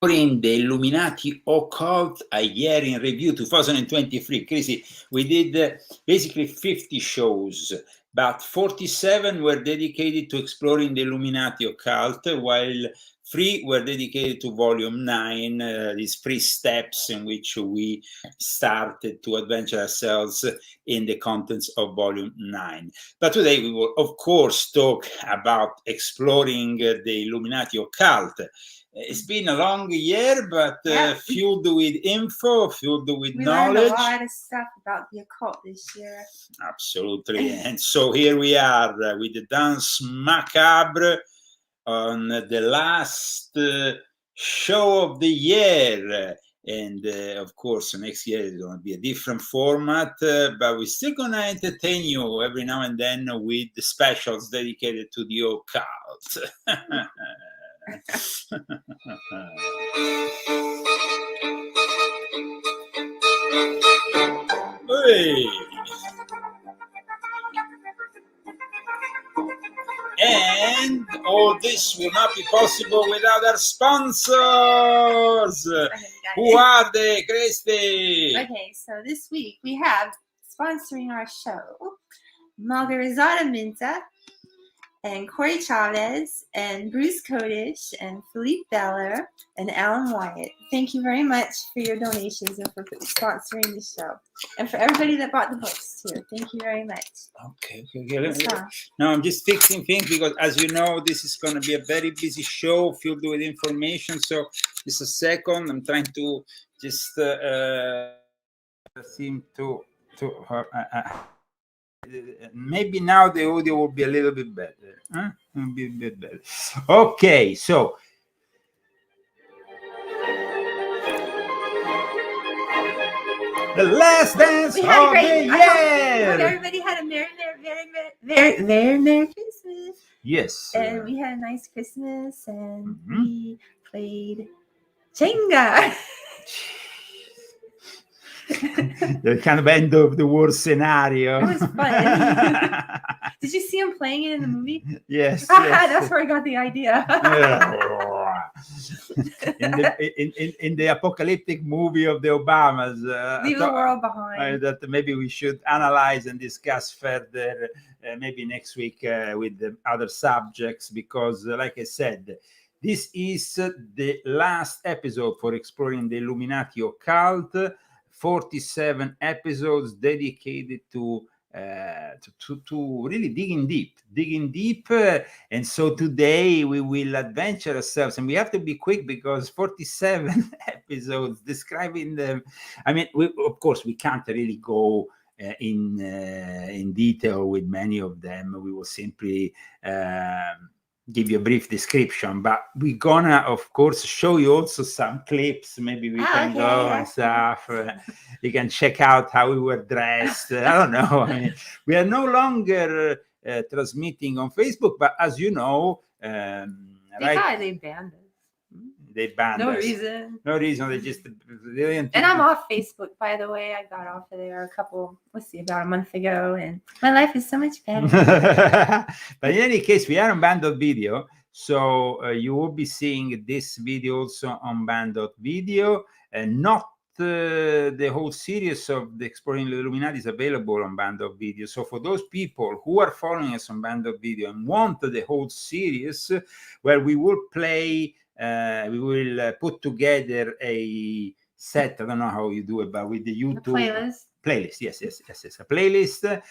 in the Illuminati Occult a Year in Review 2023. Crazy. We did basically 50 shows, but 47 were dedicated to exploring the Illuminati Occult, while 3 were dedicated to Volume 9, these 3 steps in which we started to adventure ourselves in the contents of Volume 9. But today we will, of course, talk about exploring the Illuminati Occult. It's been a long year, but filled with info, filled with knowledge. We learned a lot of stuff about the occult this year. Absolutely. And so here we are with the Dance Macabre on the last show of the year. And of course, next year is going to be a different format, but we're still going to entertain you every now and then with the specials dedicated to the occult. Hey. And all this will not be possible without our sponsors. Who are they, Christy? Okay, so this week we have sponsoring our show Margarizada Minta and Corey Chavez and Bruce Kodish and Philippe Beller and Alan Wyatt. Thank you very much for your donations and for sponsoring the show. And for everybody that bought the books too. Thank you very much. Okay. Now I'm just fixing things because, as you know, this is going to be a very busy show filled with information. So just a second. I'm trying to just seem to maybe now the audio will be a little bit better. Will be a bit better. Okay, so the last dance of the year. I hope everybody had a very Merry Christmas. Yes. And we had a nice Christmas, and we played Jenga. The kind of end of the world scenario. It was fun. Did you see him playing it in the movie? Yes. That's where I got the idea. in the apocalyptic movie of the Obamas, Leave the world behind. That maybe we should analyze and discuss further, maybe next week with the other subjects, because, like I said, this is the last episode for exploring the Illuminati Occult. 47 episodes dedicated to really digging deep, and so today we will adventure ourselves, and we have to be quick because 47 episodes describing them. I mean, of course we can't really go in detail with many of them. We will simply give you a brief description, but we're gonna, of course, show you also some clips. Maybe we can go and stuff. You can check out how we were dressed. I don't know. I mean, we are no longer transmitting on Facebook, but as you know, they banned us. They banned us. No reason. They just didn't. And I'm off Facebook, by the way. I got off of there about a month ago, and my life is so much better. But in any case, we are on Band.video, so you will be seeing this video also on Band.video, and not the whole series of the Exploring the Illuminati is available on Band.video. So for those people who are following us on Band.video and want the whole series, where we will play. We will put together a set. I don't know how you do it, but with the YouTube playlist. Yes. A playlist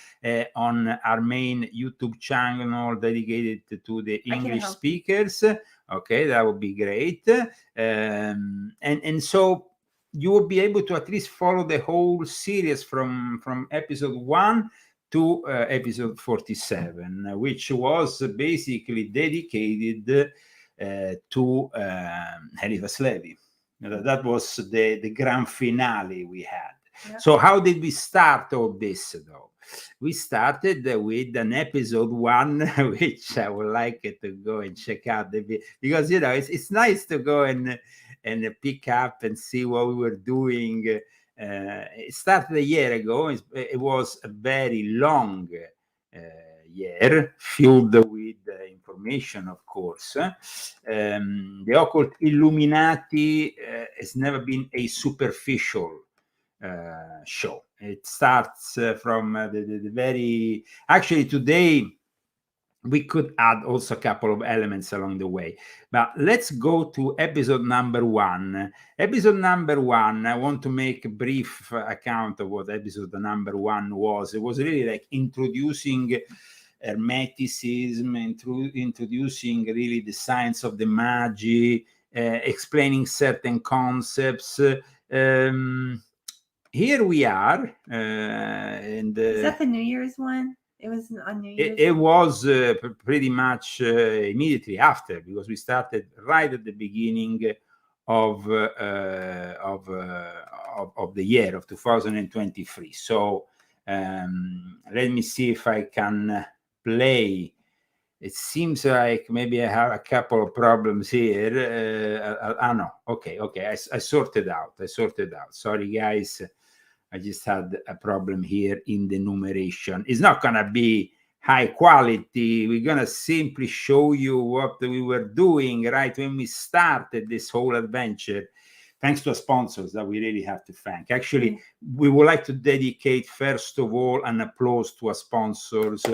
on our main YouTube channel dedicated to the English speakers. Okay, that would be great. And so you will be able to at least follow the whole series from episode 1 to episode 47, which was basically dedicated to Eliphas Levi. That was the grand finale we had. Yeah. So how did we start all this, though? We started with an episode 1, which I would like to go and check out, because it's nice to go and pick up and see what we were doing. It started a year ago. It was a very long year, filled with information, of course. The Occult Illuminati has never been a superficial show. It starts from the very... Actually, today, we could add also a couple of elements along the way. But let's go to episode number 1. Episode number 1, I want to make a brief account of what episode number 1 was. It was really like introducing Hermeticism, introducing really the science of the Magi, explaining certain concepts. Here we are. And, is that the New Year's one? It was on New Year's. It was pretty much immediately after, because we started right at the beginning of the year of 2023. So let me see if I can play. It seems like maybe I have a couple of problems here. No, okay. I sorted out. Sorry, guys. I just had a problem here in the numeration. It's not going to be high quality. We're going to simply show you what we were doing right when we started this whole adventure, thanks to our sponsors that we really have to thank. Actually, we would like to dedicate, first of all, an applause to our sponsors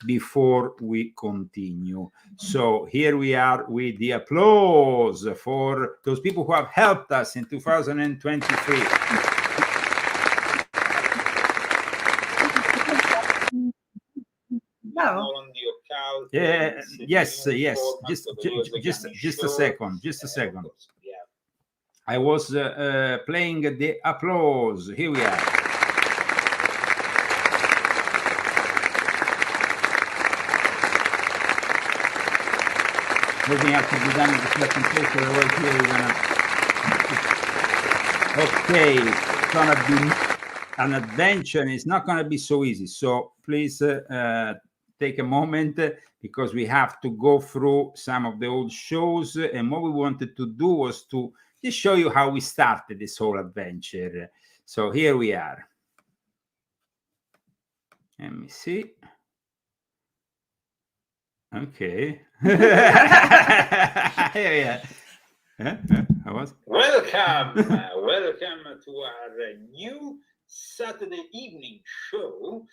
before we continue. So here we are with the applause for those people who have helped us in 2023. No. Yeah, yes. Just a second. I was playing the applause. Here we are. Maybe I have to be done with the presentation. Okay, it's gonna be an adventure, and it's not going to be so easy. So please take a moment, because we have to go through some of the old shows. And what we wanted to do was to just show you how we started this whole adventure. So here we are. Let me see. Okay. Yeah. Welcome to our new Saturday evening show.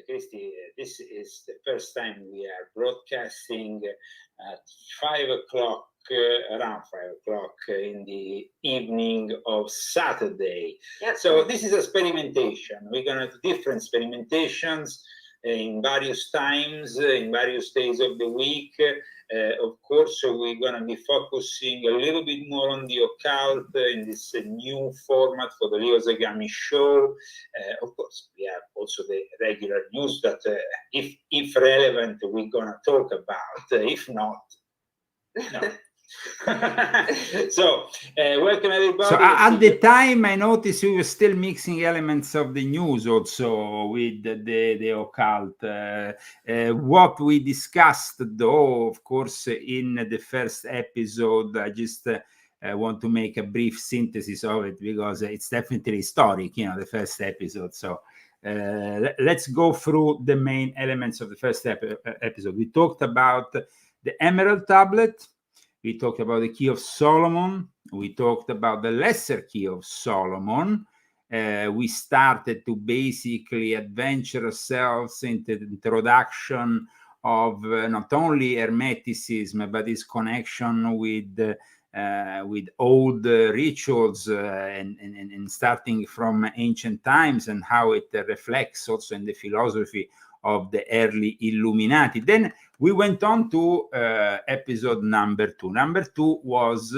Christy, this is the first time we are broadcasting at 5 o'clock, around 5 o'clock in the evening of Saturday. Yep. So this is a experimentation. We're going to do different experimentations in various times, in various days of the week. Of course, we're going to be focusing a little bit more on the occult in this new format for the Leo Zagami show. Of course, we have also the regular news that, if relevant, we're going to talk about. If not, no. So welcome everybody. So at the time, I noticed we were still mixing elements of the news also with the occult. What we discussed, though, of course, in the first episode, I just want to make a brief synthesis of it, because it's definitely historic, the first episode. So let's go through the main elements of the first episode. We talked about the Emerald Tablet. We talked about the Key of Solomon. We talked about the Lesser Key of Solomon. We started to basically adventure ourselves into the introduction of not only Hermeticism, but its connection with old rituals, and starting from ancient times, and how it reflects also in the philosophy of the early Illuminati. Then we went on to episode number 2. Number 2 was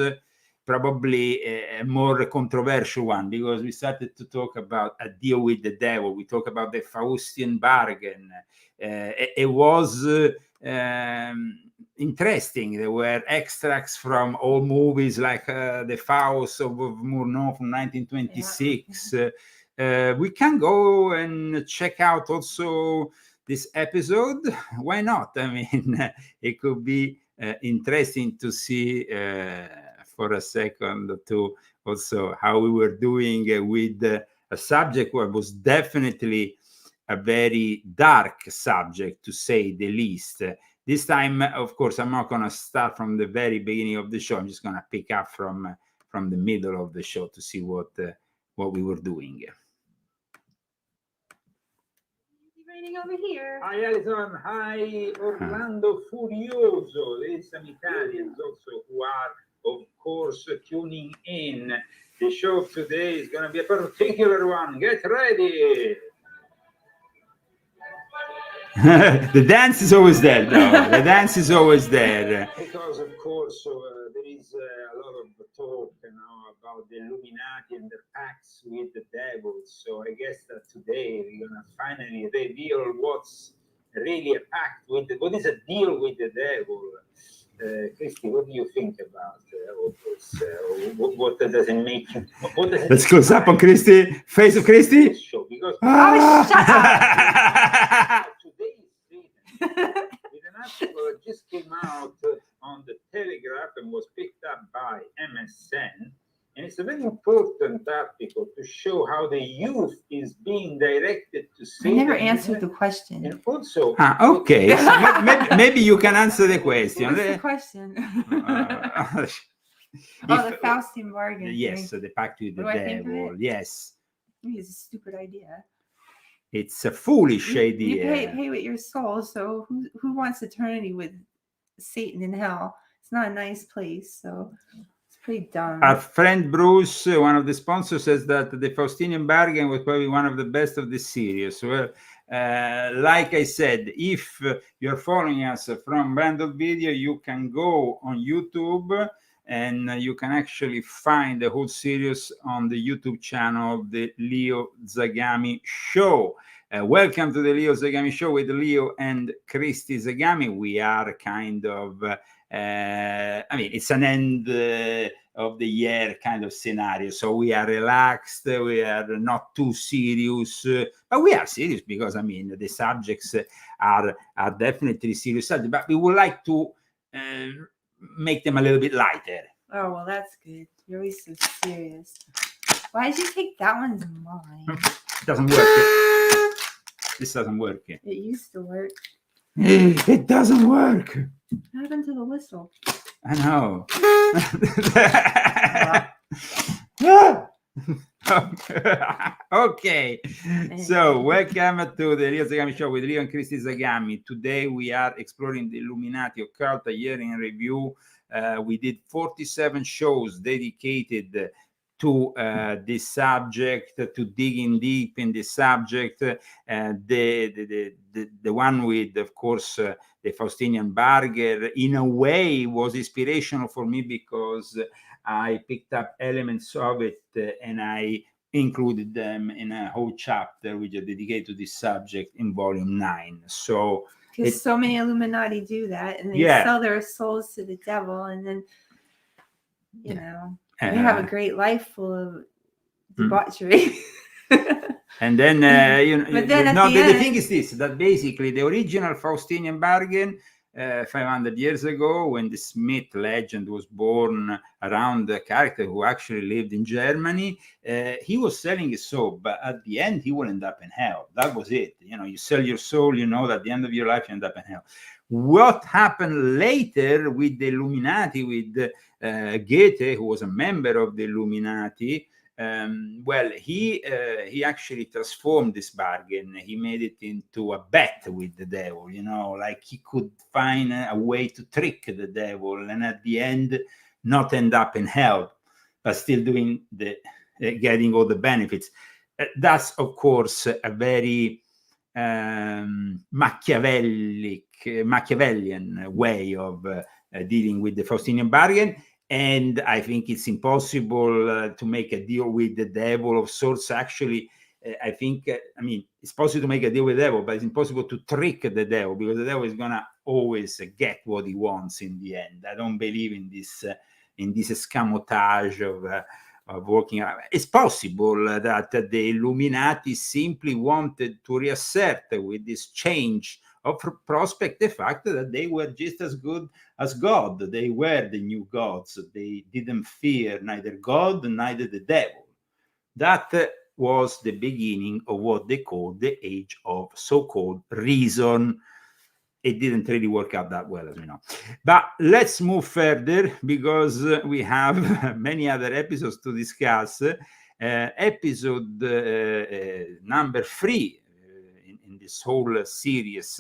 probably a more controversial one, because we started to talk about a deal with the devil. We talked about the Faustian bargain. It was interesting. There were extracts from old movies like The Faust of Murnau from 1926. Yeah. We can go and check out also this episode. Why not? I mean, it could be interesting to see for a second to also how we were doing with a subject that was definitely a very dark subject, to say the least. This time, of course, I'm not going to start from the very beginning of the show. I'm just going to pick up from the middle of the show to see what we were doing. Raining over here. Hi Alison, hi Orlando Furioso. There's some Italians also who are, of course, tuning in. The show today is going to be a particular one. Get ready. The dance is always there, though. The dance is always there. Because, of course, there is a lot of talk about the Illuminati and their pacts with the devil. So I guess that today we're going to finally reveal what's really a pact with what is a deal with the devil. Christy, what do you think about all this? What does it make you? Let's close up on Christy. Face of Christy. Show, because shut up! With an article that just came out on the Telegraph and was picked up by MSN, and it's a very important article to show how the youth is being directed to I Satan. never answered the question. And also, Okay, so maybe you can answer the question. What's the question? The Faustian bargain. Yes, so the pact with the What do I think of devil. it? Yes, I think it's a stupid idea. it's a foolish You idea. pay with your soul, so who wants eternity with Satan in hell? It's not a nice place, so it's pretty dumb. Our friend Bruce, one of the sponsors, says that the Faustinian bargain was probably one of the best of the series. Well, like I said, if you're following us from Branded Video, you can go on YouTube and you can actually find the whole series on the YouTube channel, the Leo Zagami Show. Welcome to the Leo Zagami Show with Leo and Christy Zagami. We are kind of, it's an end of the year kind of scenario. So we are relaxed, we are not too serious, but we are serious because, the subjects are definitely serious subjects, but we would like to make them a little bit lighter. Oh, well, that's good. You're always so serious. Why did you take that one's mine? It doesn't work. This doesn't work. It used to work. It doesn't work. What happened to the whistle? I know. Okay, so welcome to the Leo Zagami Show with Leo and Christy Zagami. Today we are exploring the Illuminati Occult, a year in review. We did 47 shows dedicated to this subject, to digging deep in this subject. The one with, of course, the Faustinian bargain, in a way, was inspirational for me because I picked up elements of it and I included them in a whole chapter which is dedicated to this subject in volume 9. So because so many Illuminati do that, and they sell their souls to the devil, and then you know they have a great life full of debauchery. And then but then the thing is this, that basically the original Faustinian bargain 500 years ago, when the Smith legend was born around the character who actually lived in Germany, he was selling his soul, but at the end he will end up in hell. That was it. You sell your soul, that at the end of your life you end up in hell. What happened later with the Illuminati, with Goethe, who was a member of the Illuminati, he actually transformed this bargain. He made it into a bet with the devil, like he could find a way to trick the devil and at the end not end up in hell, but still doing getting all the benefits. That's, of course, a very Machiavellian way of dealing with the Faustinian bargain. And I think it's impossible to make a deal with the devil of sorts. Actually, I think, it's possible to make a deal with the devil, but it's impossible to trick the devil because the devil is going to always get what he wants in the end. I don't believe in this escamotage of working out. It's possible that the Illuminati simply wanted to reassert with this change of prospect the fact that they were just as good as God. They were the new gods. They didn't fear neither God, neither the devil. That was the beginning of what they called the age of so-called reason. It didn't really work out that well, as we know. But let's move further, because we have many other episodes to discuss. Episode number 3 in this whole series.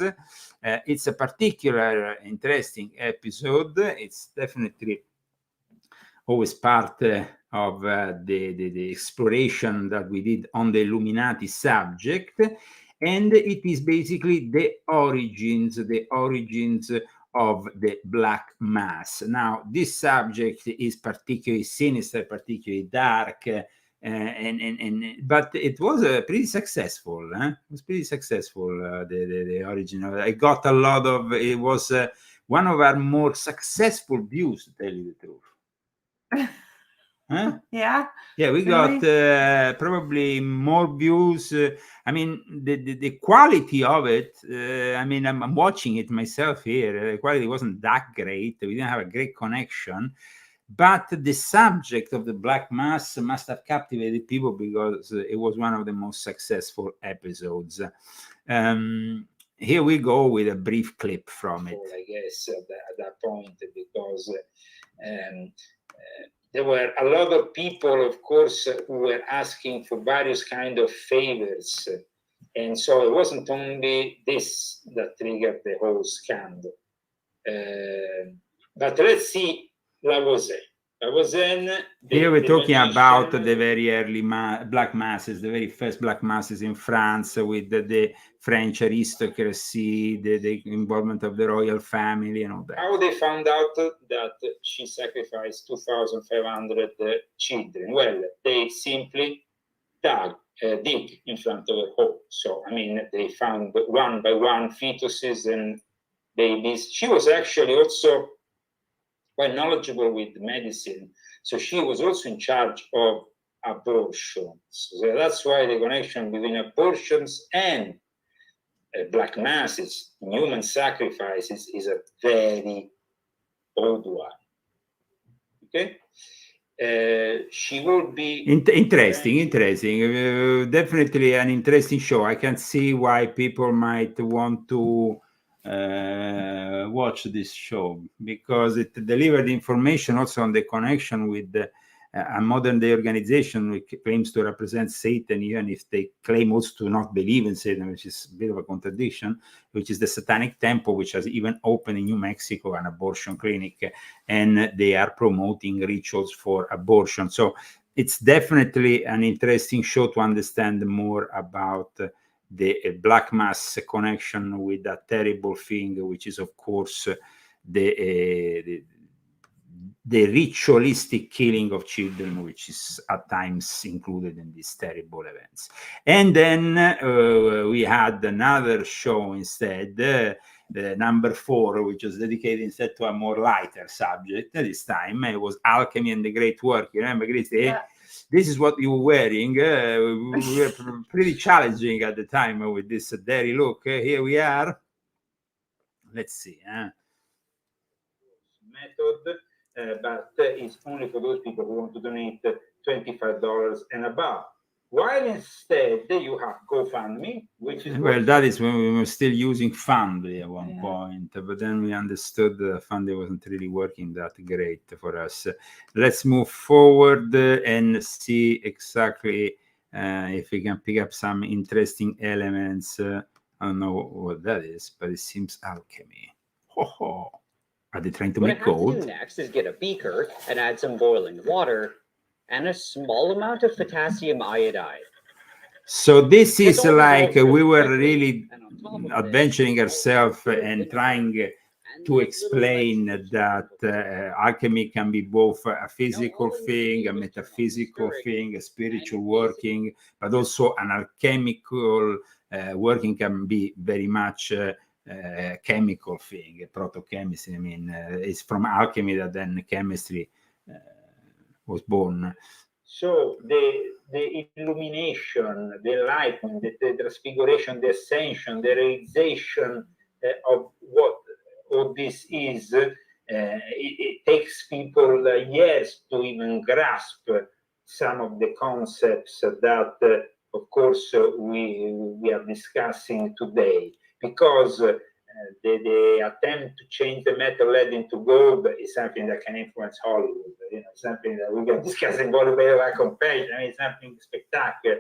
It's a particular interesting episode. It's definitely always part of the exploration that we did on the Illuminati subject. And it is basically the origins of the Black Mass. Now, this subject is particularly sinister, particularly dark, but it was pretty successful. It was pretty successful. The origin of it. I got a lot of. It was one of our more successful views, to tell you the truth. Huh? Yeah. Yeah, we Really? got probably more views. I mean, the quality of it. I mean, I'm watching it myself here. The quality wasn't that great. We didn't have a great connection, but the subject of the Black Mass must have captivated people because it was one of the most successful episodes. Here we go with a brief clip from it. I guess at that point, because there were a lot of people, of course, who were asking for various kind of favors. And so it wasn't only this that triggered the whole scandal. But let's see Lavoisier. Here we're talking about the very early Black Masses, the very first Black Masses in France, with the French aristocracy, the involvement of the royal family and all that. How they found out that she sacrificed 2,500 children? Well, they simply dig in front of a hole. So, I mean, they found one by one fetuses and babies. She was actually also quite knowledgeable with medicine. So she was also in charge of abortions. So that's why the connection between abortions and Black Masses, human sacrifices, is a very old one. Okay? She will be interesting. Definitely an interesting show. I can see why people might want to watch this show, because it delivered information also on the connection with a modern day organization which claims to represent Satan, even if they claim also to not believe in Satan, which is a bit of a contradiction, which is the Satanic Temple, which has even opened in New Mexico an abortion clinic, and they are promoting rituals for abortion. So it's definitely an interesting show to understand more about the Black Mass connection with that terrible thing, which is, of course, the ritualistic killing of children, which is at times included in these terrible events. And then we had another show instead, number 4, which was dedicated instead to a more lighter subject. This time it was Alchemy and the Great Work. You remember, Christy? Yeah. This is what you were wearing. We were pretty challenging at the time with this dirty look. Here we are. Let's see. Method, but it's only for those people who want to donate $25 and above. While instead you have GoFundMe, which is that is when we were still using Fundly at one point, but then we understood that Fundly wasn't really working that great for us. Let's move forward and see exactly if we can pick up some interesting elements. I don't know what that is, but it seems alchemy. Are they trying to make gold? What I have to do next is get a beaker and add some boiling water and a small amount of potassium iodide. So this is like we were really adventuring ourselves and trying to explain that alchemy can be both a physical thing, a metaphysical thing, a spiritual working, but also an alchemical working can be very much chemical thing, proto-chemistry. I mean, it's from alchemy that then chemistry was born. So the illumination, the enlightenment, the transfiguration, the ascension, the realization of what all this is, it takes people years to even grasp some of the concepts that, of course, we are discussing today, because the attempt to change the metal lead into gold is something that can influence Hollywood. Something that we can discuss in Bolivia compassion. I mean, something spectacular.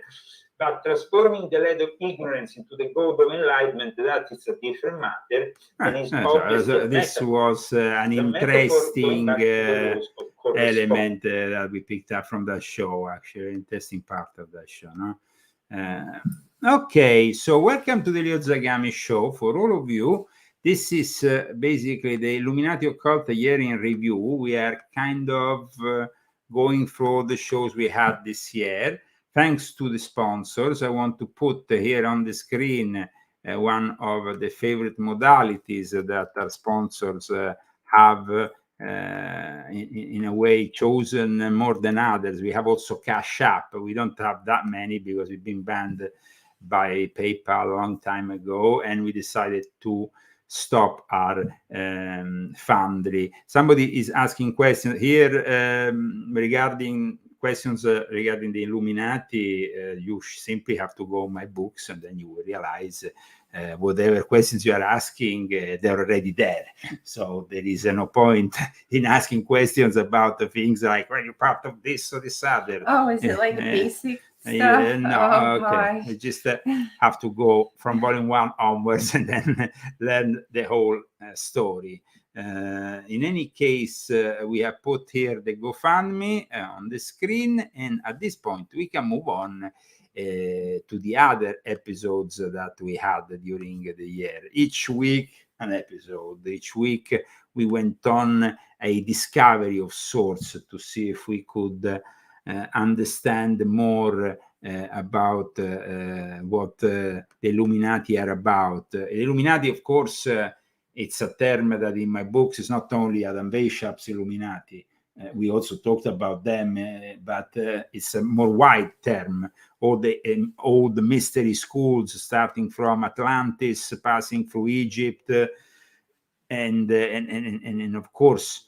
But transforming the lead of ignorance into the gold of enlightenment, that is a different matter. And it's this was an interesting element that we picked up from that show, actually, interesting part of that show. No? Okay, so welcome to the Leo Zagami show. For all of you, this is basically the Illuminati Occult Year in Review. We are kind of going through the shows we had this year. Thanks to the sponsors, I want to put here on the screen one of the favorite modalities that our sponsors have in a way chosen more than others. We have also Cash App. We don't have that many because we've been banned by PayPal a long time ago, and we decided to stop our Foundry. Somebody is asking questions here regarding the Illuminati. You simply have to go my books, and then you will realize whatever questions you are asking, they're already there. So there is no point in asking questions about the things like, well, you're part of this or this other. Oh, is it like the basic stuff? No, okay. You just have to go from volume 1 onwards and then learn the whole story. In any case, we have put here the GoFundMe on the screen, and at this point we can move on to the other episodes that we had during the year. Each week an episode. Each week we went on a discovery of sorts to see if we could understand more about what the Illuminati are about. Illuminati, of course, it's a term that in my books is not only Adam Weishaupt's Illuminati. We also talked about them, but it's a more wide term. All the mystery schools, starting from Atlantis, passing through Egypt, and of course,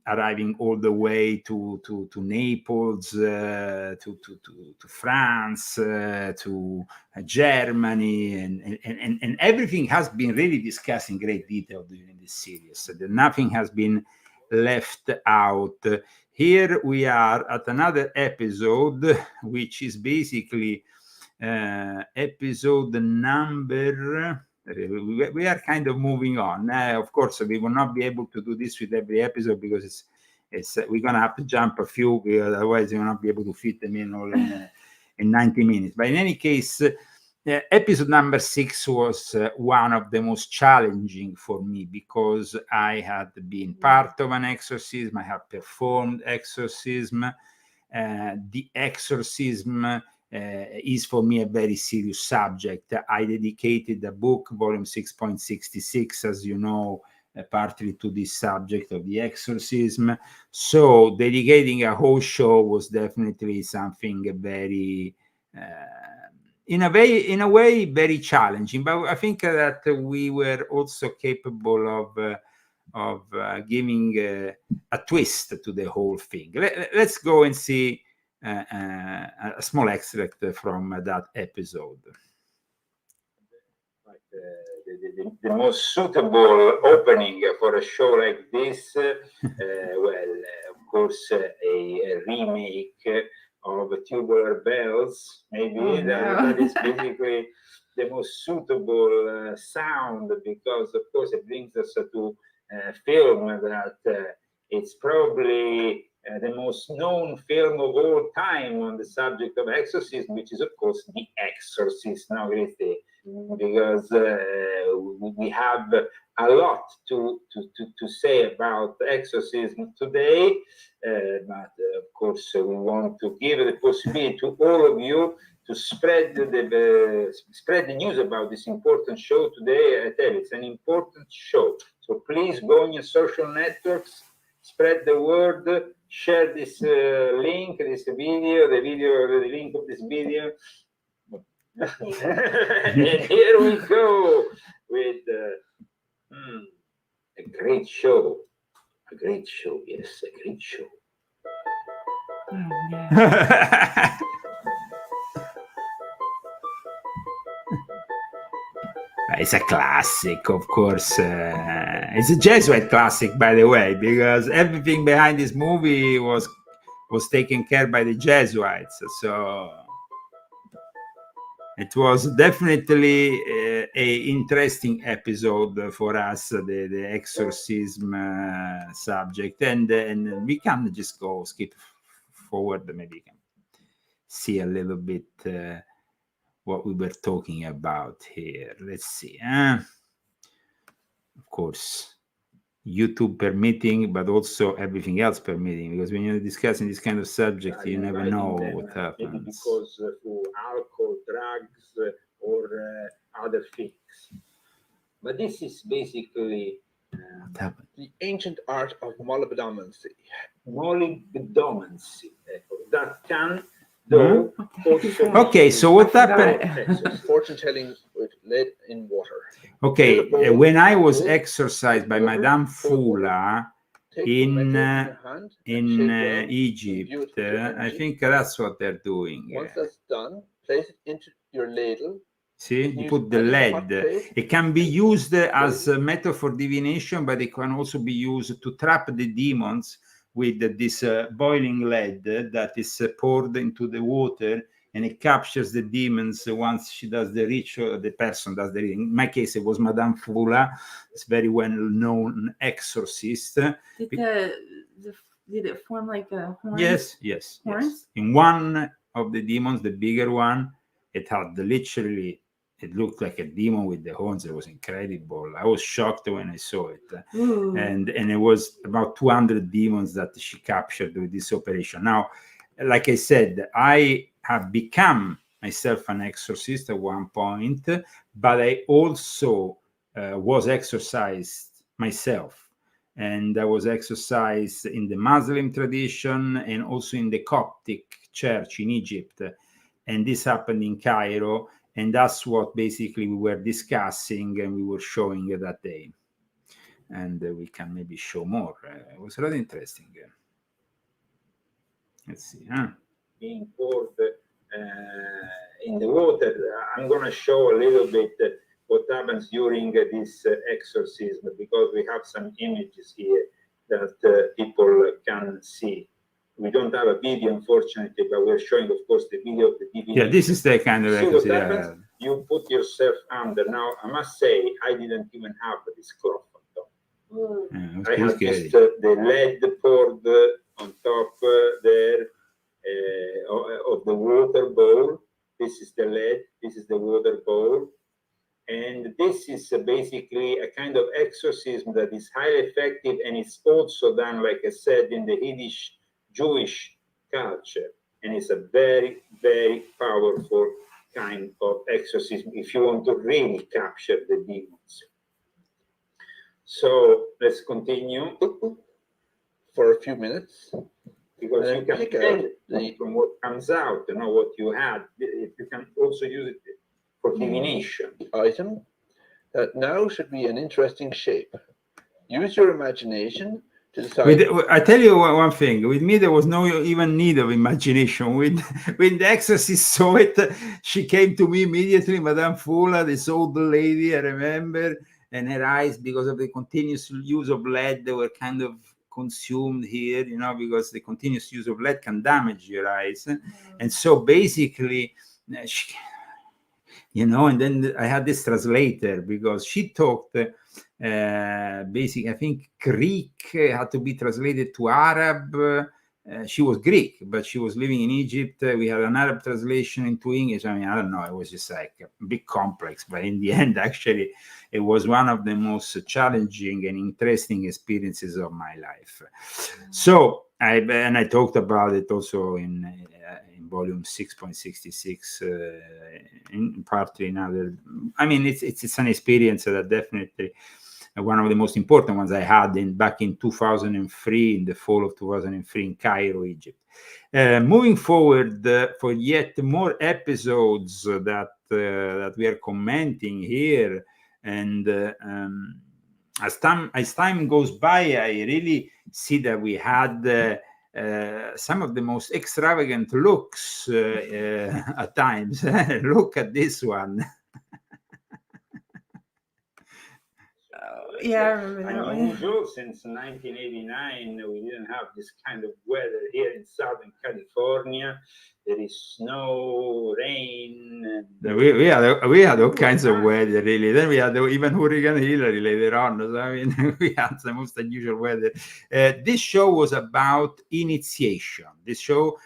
arriving all the way to Naples, to France, to Germany, and everything has been really discussed in great detail during this series. Nothing has been left out. Here we are at another episode, which is basically episode number. We are kind of moving on. Of course, we will not be able to do this with every episode because it's we're gonna have to jump a few, because otherwise we will not be able to fit them in all in 90 minutes. But in any case, episode number 6 was one of the most challenging for me, because I had been part of an exorcism. I had performed exorcism. The exorcism is for me a very serious subject. I dedicated the book, volume 6.66, as you know, partly to this subject of the exorcism. So dedicating a whole show was definitely something very, in a way, very challenging. But I think that we were also capable of giving a twist to the whole thing. Let's go and see a small extract from that episode. The most suitable opening for a show like this, of course, a remake of Tubular Bells, maybe. That is basically the most suitable sound, because, of course, it brings us to a film that it's probably the most known film of all time on the subject of exorcism, which is, of course, The Exorcist. Now, because we have a lot to say about exorcism today, but of course we want to give the possibility to all of you to spread the news about this important show today. I tell you, it's an important show. So please go on your social networks, spread the word, share this link, this video, the link of this video. And here we go with a great show. Yes, a great show. It's a classic, of course. It's a Jesuit classic, by the way, because everything behind this movie was taken care by the Jesuits. So it was definitely a interesting episode for us, the exorcism subject, and we can just skip forward. Maybe you can see a little bit what we were talking about here. Let's see. Of course, YouTube permitting, but also everything else permitting, because when you're discussing this kind of subject, you never know what happens. Maybe because through alcohol, drugs, or other things. But this is basically What happened? The ancient art of molybdomancy. molybdomancy. That can do also. Okay, so what happened? Fortune telling with lead in water. Okay, when I was exorcised by Madame Fula Take in the metal your hand and shake well, Egypt, imbue it with your I energy. think that's what they're doing. Once that's done, place it into your ladle. See, you use put the any lead. hot plate. It can be used as a method for divination, but it can also be used to trap the demons with this boiling lead that is poured into the water, and it captures the demons once she does the ritual. The person does the ritual. In my case, it was Madame Fula. It's very well-known exorcist. Did it form like a horn? Yes. Horns? In one of the demons, the bigger one, it had literally, it looked like a demon with the horns. It was incredible. I was shocked when I saw it. Ooh. And it was about 200 demons that she captured with this operation. Now, like I said, I have become myself an exorcist at one point, but I also was exorcised myself. And I was exorcised in the Muslim tradition and also in the Coptic church in Egypt. And this happened in Cairo. And that's what basically we were discussing and we were showing that day. And we can maybe show more. It was really interesting. Let's see. Being poured in the water. I'm going to show a little bit what happens during this exorcism, because we have some images here that people can see. We don't have a video, unfortunately, but we're showing, of course, the video of the DVD. Yeah, this is the kind of See what exorcism. happens? You put yourself under. Now, I must say, I didn't even have this cloth on top. Yeah, I it was had scary. just the lead poured on top there of the water bowl. This is the lead, this is the water bowl. And this is basically a kind of exorcism that is highly effective, and it's also done, like I said, in the Yiddish Jewish culture. And it's a very, very powerful kind of exorcism if you want to really capture the demons. So let's continue. For a few minutes. Because you can pick tell out from what comes out, you know, what you had. You can also use it for divination. Item that now should be an interesting shape. Use your imagination to decide. I tell you one thing. With me, there was no even need of imagination. When the exorcist saw it, she came to me immediately, Madame Fula, this old lady, I remember, and her eyes, because of the continuous use of lead, they were kind of consumed here, you know, because the continuous use of lead can damage your eyes. And so basically, she, you know, and then I had this translator because she talked basically, I think Greek had to be translated to Arab. She was Greek, but she was living in Egypt. We had an Arab translation into English. I mean, I don't know. It was just like a big complex, but in the end, actually, it was one of the most challenging and interesting experiences of my life. So I talked about it also in volume 6.66, in partly in other. I mean, it's an experience that definitely one of the most important ones I had back in 2003, in the fall of 2003 in Cairo, Egypt. Moving forward for yet more episodes that we are commenting here, and as time goes by, I really see that we had some of the most extravagant looks at times. Look at this one. Yeah, I remember that one. Unusual. Since 1989, we didn't have this kind of weather here in Southern California. There is snow, rain. And We had all kinds of weather, really. Then we had even Hurricane Hillary later on. So, I mean, we had the most unusual weather. This show was about initiation. This show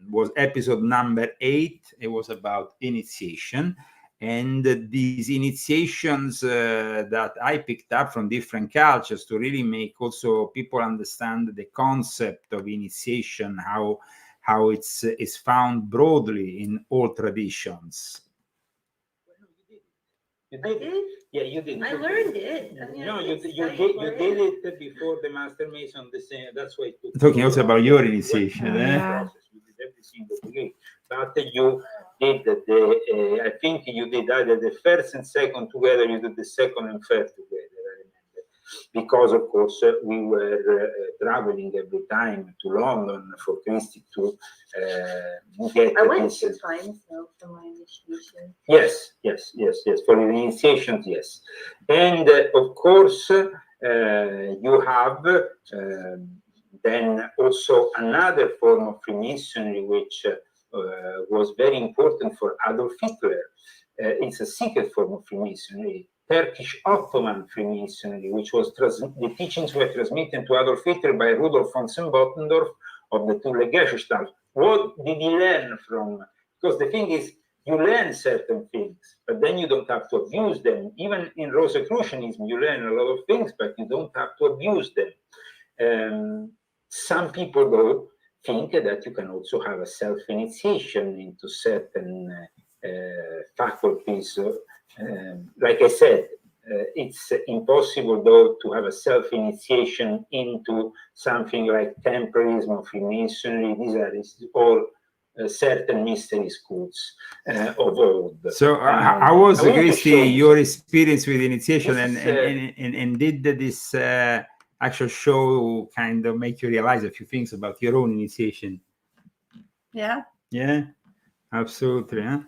was episode number 8. It was about initiation. And these initiations that I picked up from different cultures to really make also people understand the concept of initiation, how it's found broadly in all traditions. You did it? Yeah, you did. I learned it. I mean, No, I you did did it before the Master Mason. The same. That's why. Talking also about your initiation, Yeah. You did every single degree, but you did the. I think you did either the first and second together. You did the second and third together. I remember, because of course we were traveling every time to London for Christy to get. I went 2 times though for my initiation. Yes. For the initiations, yes. And of course, you have then also another form of Freemasonry, which was very important for Adolf Hitler. It's a secret form of Freemasonry, Turkish Ottoman Freemasonry, which was the teachings were transmitted to Adolf Hitler by Rudolf von Sembotendorf of the Thule Gesellschaft. What did he learn from? Because the thing is, you learn certain things, but then you don't have to abuse them. Even in Rosicrucianism, you learn a lot of things, but you don't have to abuse them. Some people, though, think that you can also have a self-initiation into certain faculties. Like I said, it's impossible, though, to have a self-initiation into something like temporalism or Freemasonry. These are all certain mystery schools of old. So, how was, Christy, your experience with initiation, This and did this actual show kind of make you realize a few things about your own initiation? Yeah. Yeah, absolutely. Huh?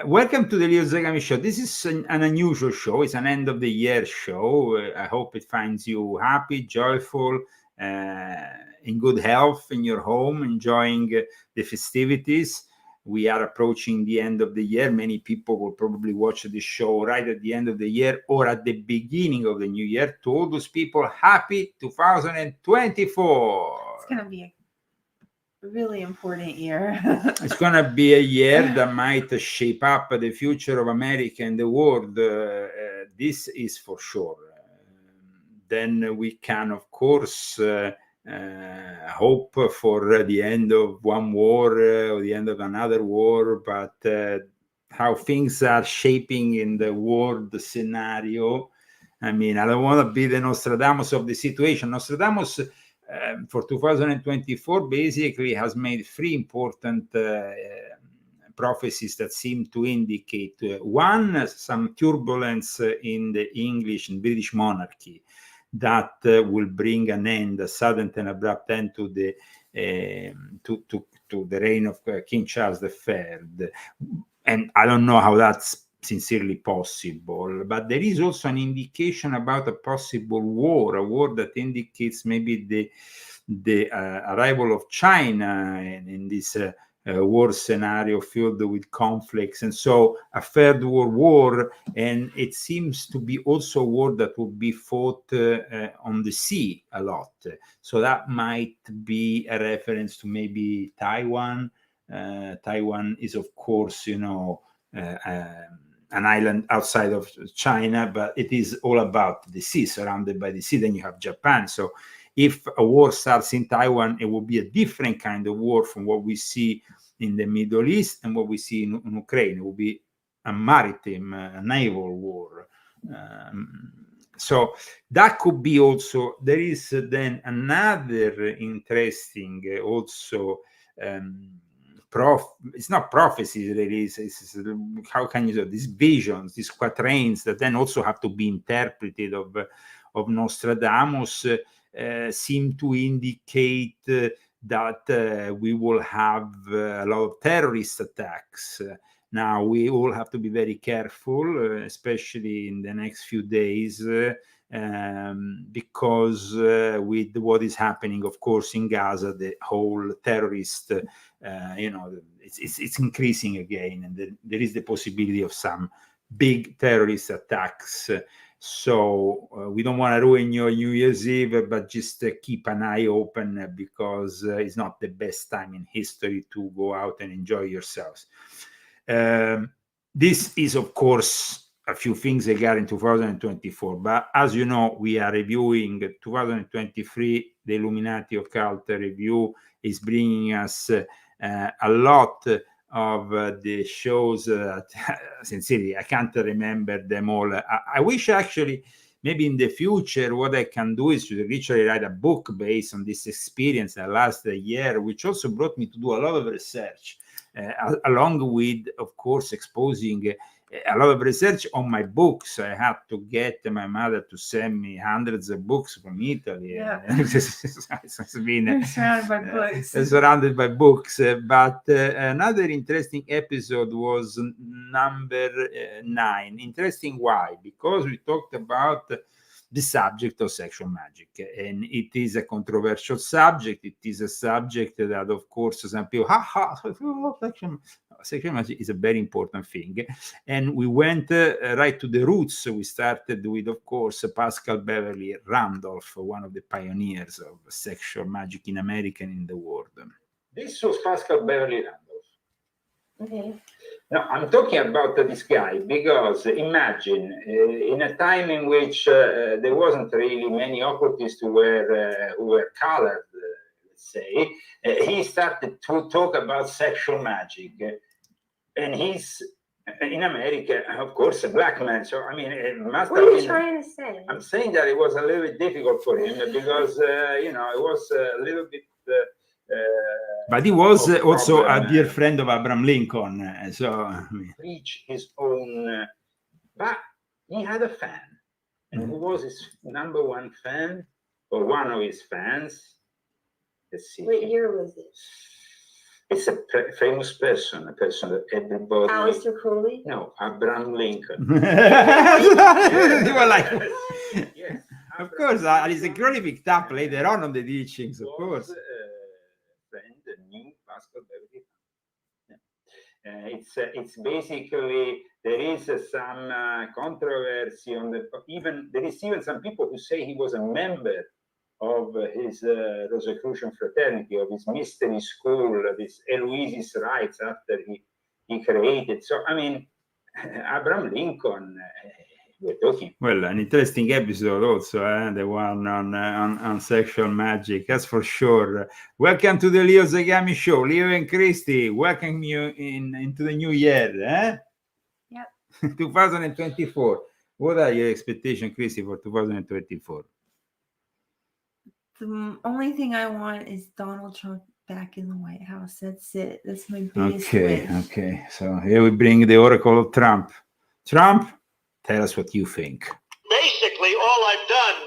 Welcome to the Leo Zagami show. This is an unusual show. It's an end of the year show. I hope it finds you happy, joyful, in good health in your home, enjoying the festivities. We are approaching the end of the year. Many people will probably watch this show right at the end of the year or at the beginning of the new year. To all those people, happy 2024. It's going to be a really important year. It's going to be a year that might shape up the future of America and the world. This is for sure. Then we can, of course, hope for the end of one war or the end of another war, but how things are shaping in the world scenario, I mean, I don't want to be the Nostradamus of the situation. Nostradamus for 2024 basically has made 3 important prophecies that seem to indicate one, some turbulence in the English and British monarchy that will bring an end, a sudden and abrupt end to the reign of King Charles III. And I don't know how that's sincerely possible, but there is also an indication about a possible war, a war that indicates maybe the arrival of China in this war scenario filled with conflicts, and so a third world war, and it seems to be also a war that will be fought on the sea a lot. So that might be a reference to maybe Taiwan. Taiwan is, of course, an island outside of China, but it is all about the sea, surrounded by the sea. Then you have Japan. So if a war starts in Taiwan, it will be a different kind of war from what we see in the Middle East and what we see in Ukraine. It will be a maritime, a naval war. So that could be also, there is then another interesting also, it's not prophecies, really, it's how can you say, these visions, these quatrains that then also have to be interpreted of Nostradamus. seem to indicate that we will have a lot of terrorist attacks. Now, we all have to be very careful, especially in the next few days, because with what is happening, of course, in Gaza, the whole terrorist, it's increasing again, and there is the possibility of some big terrorist attacks. So we don't want to ruin your New Year's Eve, but just keep an eye open, because it's not the best time in history to go out and enjoy yourselves. This is, of course, a few things regarding 2024, but as you know, we are reviewing 2023. The Illuminati Occult Review is bringing us a lot of the shows. Sincerely, I can't remember them all. I wish, actually, maybe in the future, what I can do is to literally write a book based on this experience that lasted a year, which also brought me to do a lot of research, along with, of course, exposing a lot of research on my books. I had to get my mother to send me hundreds of books from Italy. Yeah. It's been You're surrounded by books. surrounded by books. But another interesting episode was number 9. Interesting, why? Because we talked about the subject of sexual magic, and it is a controversial subject. It is a subject that, of course, some people, sexual magic is a very important thing. And we went right to the roots. We started with, of course, Pascal Beverly Randolph, one of the pioneers of sexual magic in America and in the world. This was Pascal Beverly Randolph. Okay. Now, I'm talking about this guy because imagine in a time in which there wasn't really many occultists who were colored, let's say, he started to talk about sexual magic. And he's, in America, of course, a black man. So, I mean, it must What have are you been... trying to say? I'm saying that it was a little bit difficult for him because, it was a little bit... But he was also problem, a dear friend of Abraham Lincoln. Reach his own... but he had a fan. And who was his number one fan? Or one of his fans? Let's see. What year was it? It's a famous person, a person that everybody... Aleister Crowley? No, Abraham Lincoln. You were like... Yes. Of course, Aleister Crowley picked up later on the teachings, of course. Friend, new Pascal Beverly. It's basically, there is some controversy on there is even some people who say he was a member of his Rosicrucian fraternity, of his mystery school, this Eloise's rites after he created. So, I mean, Abraham Lincoln, we're talking. Well, an interesting episode also, the one on sexual magic, that's for sure. Welcome to the Leo Zagami show. Leo and Christy, welcome you into the new year. Yep. 2024. What are your expectations, Christy, for 2024? The only thing I want is Donald Trump back in the White House. That's it. That's my biggest wish. Okay. So here we bring the Oracle of Trump. Trump, tell us what you think. Basically, all I've done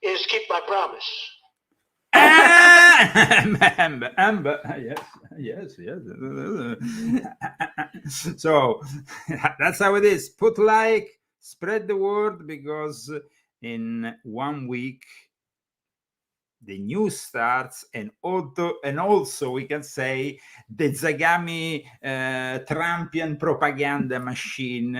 is keep my promise. Amber, yes. So that's how it is. Put like, spread the word, because in 1 week the news starts, and also we can say the Zagami Trumpian propaganda machine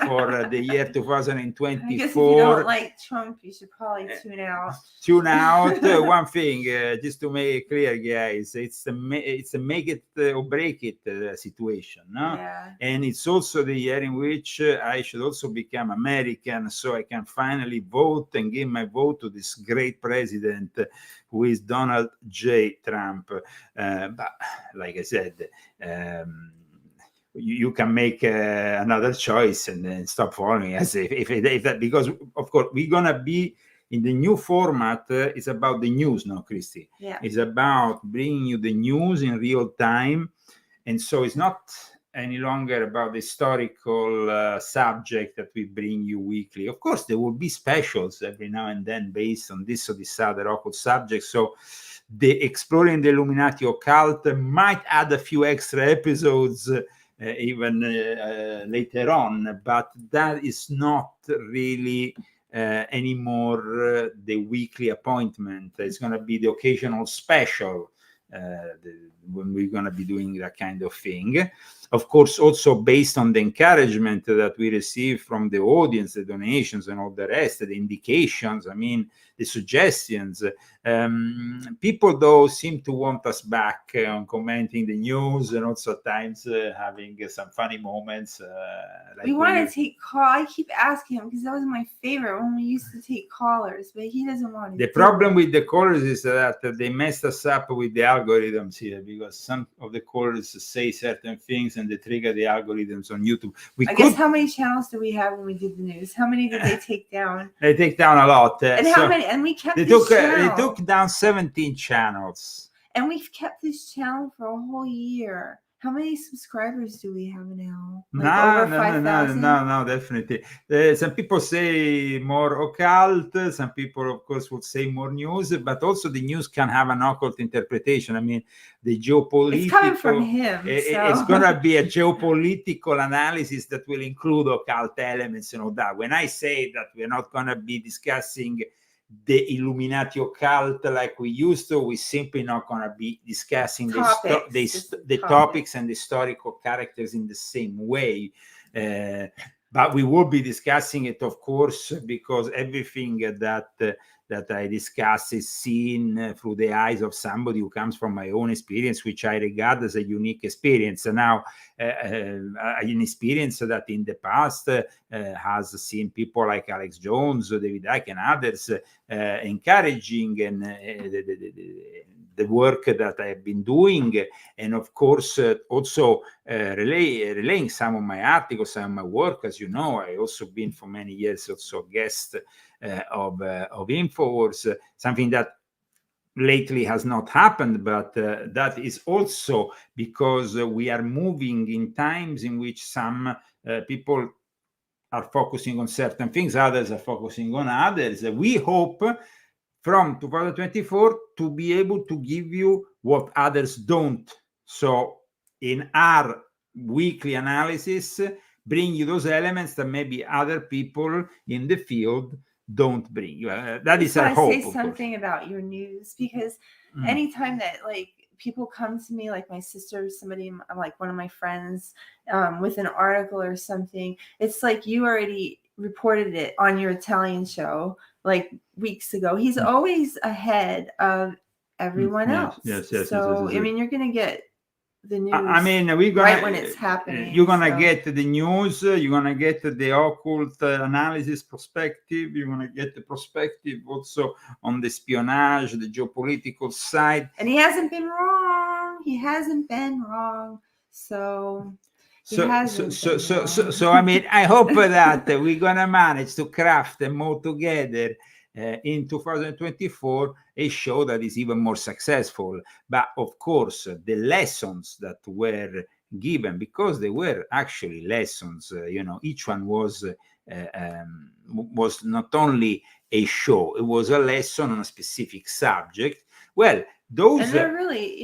for the year 2024. I guess if you don't like Trump, you should probably tune out. Tune out. One thing, just to make it clear, guys, it's a make it or break it situation, no? Yeah. And it's also the year in which I should also become American, so I can finally vote and give my vote to this great president, who is Donald J. Trump. But like I said, you can make another choice and then stop following us if that, because of course we're gonna be in the new format. It's about the news now, Christy. Yeah. It's about bringing you the news in real time, and so it's not any longer about the historical subject that we bring you weekly. Of course, there will be specials every now and then based on this or this other occult subject. So the Exploring the Illuminati Occult might add a few extra episodes even later on, but that is not really anymore the weekly appointment. It's going to be the occasional special when we're going to be doing that kind of thing. Of course, also based on the encouragement that we receive from the audience, the donations and all the rest, the indications, I mean, the suggestions. People, though, seem to want us back on commenting the news and also at times having some funny moments. Like we want to take call. I keep asking him because that was my favorite when we used to take callers, but he doesn't want to. The problem with the callers is that they messed us up with the algorithms here, because some of the callers say certain things and they trigger the algorithms on YouTube. I guess how many channels do we have when we did the news? How many did they take down? They take down a lot. And how many? And we kept they took down 17 channels. And we've kept this channel for a whole year. How many subscribers do we have now? Like over 5,000? No, definitely. Some people say more occult. Some people, of course, would say more news. But also the news can have an occult interpretation. I mean, the geopolitical... It's coming from him. It's going to be a geopolitical analysis that will include occult elements and all that. When I say that we're not going to be discussing the Illuminati occult like we used to, we're simply not going to be discussing the topics and the historical characters in the same way. But we will be discussing it, of course, because everything that I discuss is seen through the eyes of somebody who comes from my own experience, which I regard as a unique experience. And now, an experience that in the past has seen people like Alex Jones, David Icke, and others encouraging and the work that I have been doing, and of course also relaying some of my articles, some of my work. As you know, I also been for many years also guest of InfoWars, something that lately has not happened, but that is also because we are moving in times in which some people are focusing on certain things, others are focusing on others. We hope from 2024 to be able to give you what others don't. So in our weekly analysis, bring you those elements that maybe other people in the field don't bring you. That is our hope. Say something about your news, because anytime that like people come to me, like my sister, somebody like one of my friends with an article or something, it's like you already reported it on your Italian show like weeks ago. He's always ahead of everyone else. Yes. So I mean, you're gonna get the news. I mean, we're gonna, right when it's happening. You're gonna get the news. You're gonna get the occult analysis perspective. You're gonna get the perspective also on the espionage, the geopolitical side. And he hasn't been wrong. So. So I mean, I hope that we're gonna manage to craft them all together in 2024, a show that is even more successful. But of course, the lessons that were given, because they were actually lessons, each one was not only a show, it was a lesson on a specific subject. Well, those and they're really,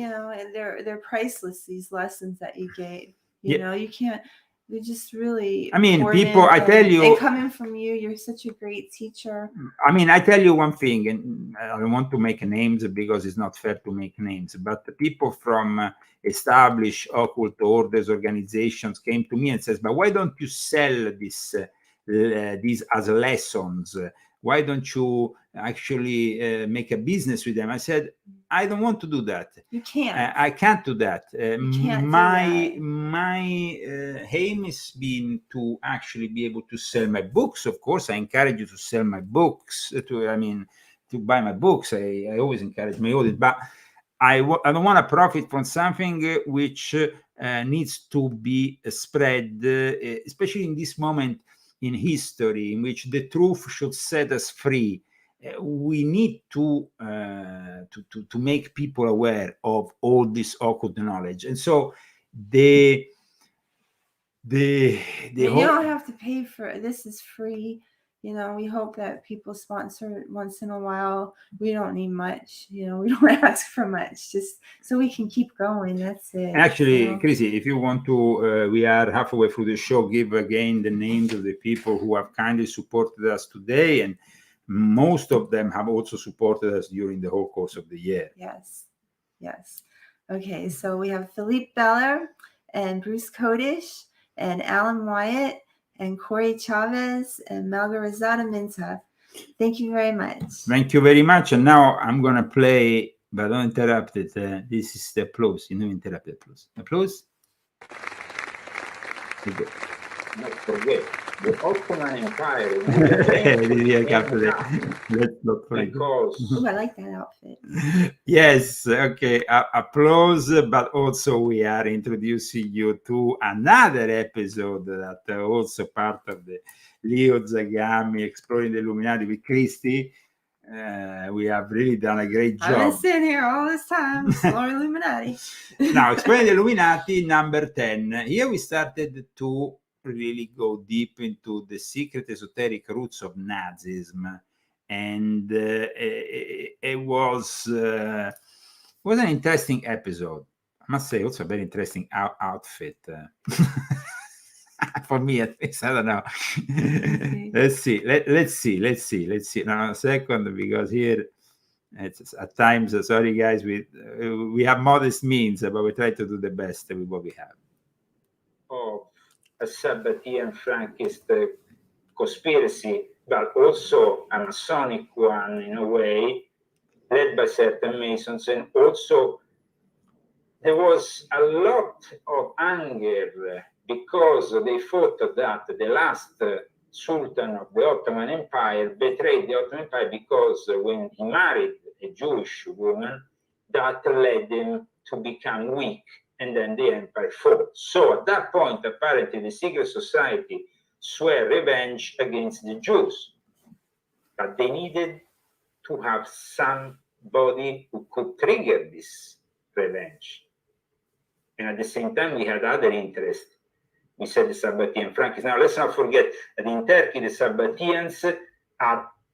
they're priceless, these lessons that you gave. You can't, they're just really, I mean, people, I tell you, they coming from you, you're such a great teacher. I mean, I tell you one thing, and I don't want to make names because it's not fair to make names, but the people from established occult orders, organizations came to me and says, but why don't you sell these as lessons? Why don't you actually make a business with them? I said, I don't want to do that. You can't. I can't do that. My aim has been to actually be able to sell my books. Of course, I encourage you to sell my books. To buy my books. I always encourage my audience, but I don't want to profit from something which needs to be spread, especially in this moment in history in which the truth should set us free. We need to make people aware of all this occult knowledge. And so the the You whole, don't have to pay for this. Is free. You know, we hope that people sponsor it once in a while. We don't need much. You know, we don't ask for much, just so we can keep going. That's it. actually, So, Chrissy, if you want to, we are halfway through the show. Give again the names of the people who have kindly supported us today, and most of them have also supported us during the whole course of the year. yes. Okay, so we have Philippe Beller and Bruce Kodish and Alan Wyatt and Corey Chavez and Margarizada Minta. Thank you very much. Thank you very much. And now I'm going to play, but don't interrupt it. This is the applause. You know, interrupt the applause. Applause. Not forget, the Ottoman Empire. Let's not forget. Because Oh, I like that outfit. Yes, okay, applause, but also we are introducing you to another episode that also part of the Leo Zagami Exploring the Illuminati with Christy. We have really done a great job. I've been sitting here all this time exploring Illuminati. Now, Exploring the Illuminati, number 10. Here we started to really go deep into the secret esoteric roots of Nazism. And it was an interesting episode. I must say, also a very interesting outfit. For me, at least, I don't know. Let's see. Let's see. Now, a second, because here it's at times. Sorry, guys, we have modest means, but we try to do the best with what we have. of a Sabbatean Frankist conspiracy, but also a Masonic one in a way, led by certain Masons, and also there was a lot of anger because they thought that the last Sultan of the Ottoman Empire betrayed the Ottoman Empire because when he married a Jewish woman, that led him to become weak, and then the empire fell. So at that point, apparently, the secret society swore revenge against the Jews, but they needed to have somebody who could trigger this revenge. And at the same time, we had other interests. We said the Sabbatean Frankists. Now, let's not forget that in Turkey, the Sabbatians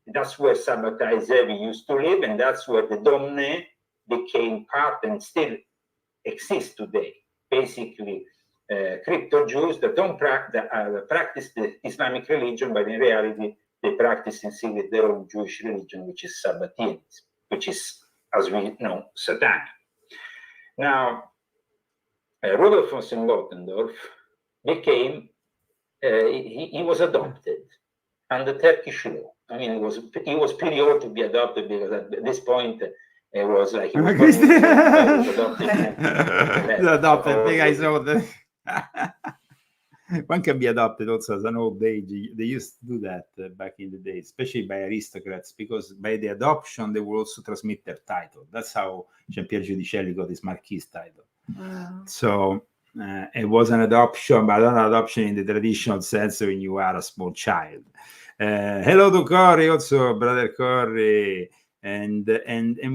that's where Sabbatai Zevi used to live, and that's where the Domne became part and still exists today. Basically, crypto Jews that don't practice the Islamic religion, but in reality, they practice in secret their own Jewish religion, which is Sabbatianism, which is, as we know, Satanic. Now, Rudolf von Sengotendorf became, he was adopted under Turkish law. I mean, he was pretty old to be adopted because at this point, it was like he was adopted. Adopted, big I saw that. One can be adopted also as an old age. They used to do that back in the day, especially by aristocrats, because by the adoption, they will also transmit their title. That's how Jean-Pierre Giudicelli got his Marquis title. Wow. So it was an adoption, but not an adoption in the traditional sense when you are a small child. Hello to Corey, also brother Corey. And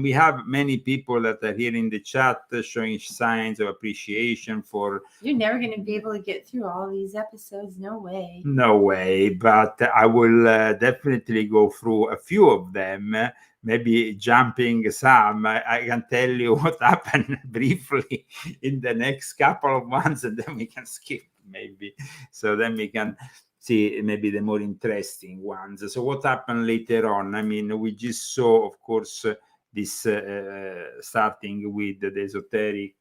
we have many people that are here in the chat showing signs of appreciation for. You're never going to be able to get through all these episodes. No way. No way, but I will definitely go through a few of them, maybe jumping some. I can tell you what happened briefly in the next couple of months, and then we can skip maybe. So then we can see maybe the more interesting ones. So what happened later on? I mean, we just saw, of course, this starting with the esoteric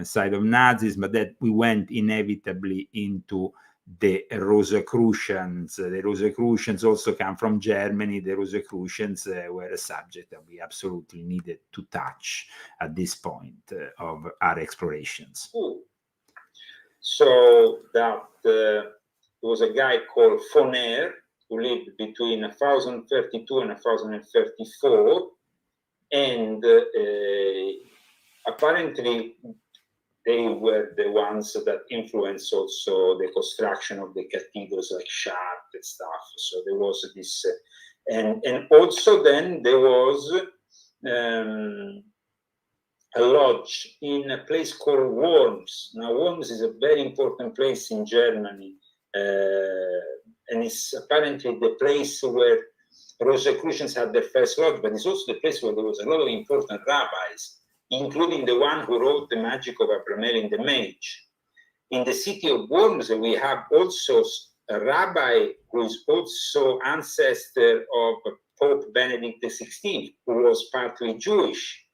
side of Nazism, but that we went inevitably into the Rosicrucians. The Rosicrucians also come from Germany. The Rosicrucians were a subject that we absolutely needed to touch at this point of our explorations. Ooh. So that there was a guy called Foner who lived between 1032 and 1034, and apparently they were the ones that influenced also the construction of the cathedrals like Chartres and stuff. So there was this, and also then there was a lodge in a place called Worms. Now, Worms is a very important place in Germany, and it's apparently the place where Rosicrucians had their first lodge, but it's also the place where there was a lot of important rabbis, including the one who wrote The Magic of Abramelin the Mage. In the city of Worms, we have also a rabbi who is also ancestor of Pope Benedict XVI, who was partly Jewish,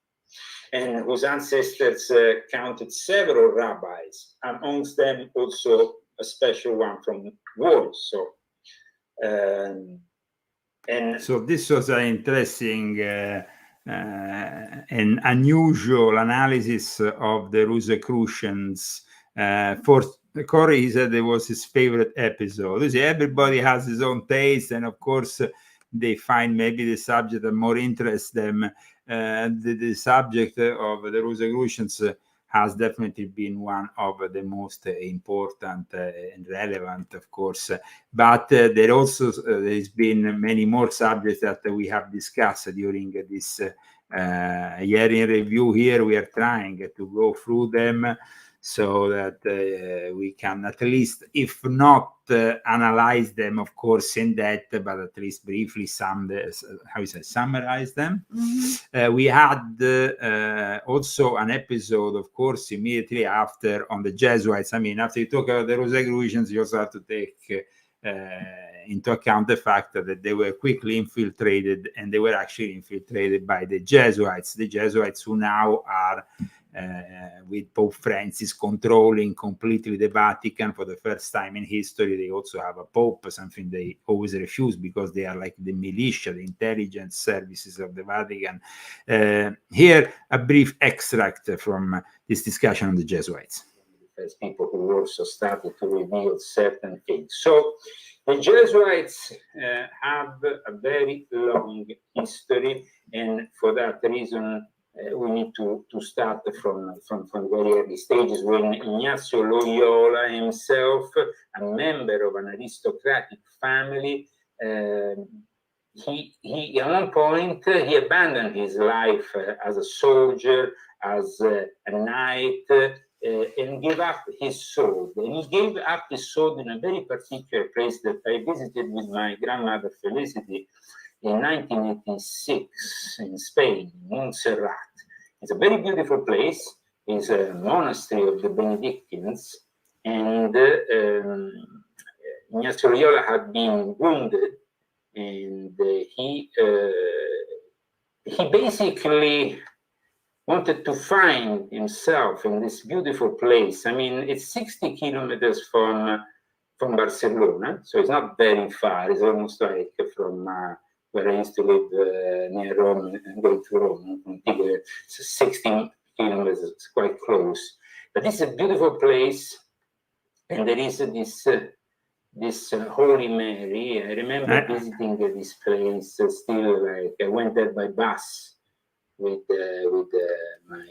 and whose ancestors counted several rabbis, amongst them also a special one from Worms. So, so this was an interesting and unusual analysis of the Rosicrucians. For Corey, he said it was his favorite episode. You see, everybody has his own taste, and of course, they find maybe the subject that more interests them. The subject of the Rosicrucians has definitely been one of the most important and relevant, of course. But there also there's been many more subjects that we have discussed during this year in review. Here we are trying to go through them so that we can at least, if not analyze them, of course, in depth, but at least briefly summarize them. Mm-hmm. We had also an episode, of course, immediately after on the Jesuits. I mean, after you talk about the Rosicrucians, you also have to take into account the fact that they were quickly infiltrated, and they were actually infiltrated by the Jesuits who now are with Pope Francis controlling completely the Vatican for the first time in history. They also have a Pope, something they always refuse because they are like the militia, the intelligence services of the Vatican. Here, a brief extract from this discussion on the Jesuits. As people who also started to reveal certain things. So the Jesuits have a very long history, and for that reason, we need to start from very early stages, when Ignazio Loyola himself, a member of an aristocratic family, he at one point he abandoned his life as a soldier, as a knight, and gave up his sword. And he gave up his sword in a very particular place that I visited with my grandmother Felicity in 1986 in Spain, Montserrat. It's a very beautiful place. It's a monastery of the Benedictines, and Ignazio Loyola had been wounded, and he basically wanted to find himself in this beautiful place. I mean, it's 60 kilometers from Barcelona, so it's not very far. It's almost like from where I used to live near Rome and going to Rome. It's 16 kilometers, it's quite close. But this is a beautiful place, and there is this Holy Mary. I remember visiting this place still, like I went there by bus with my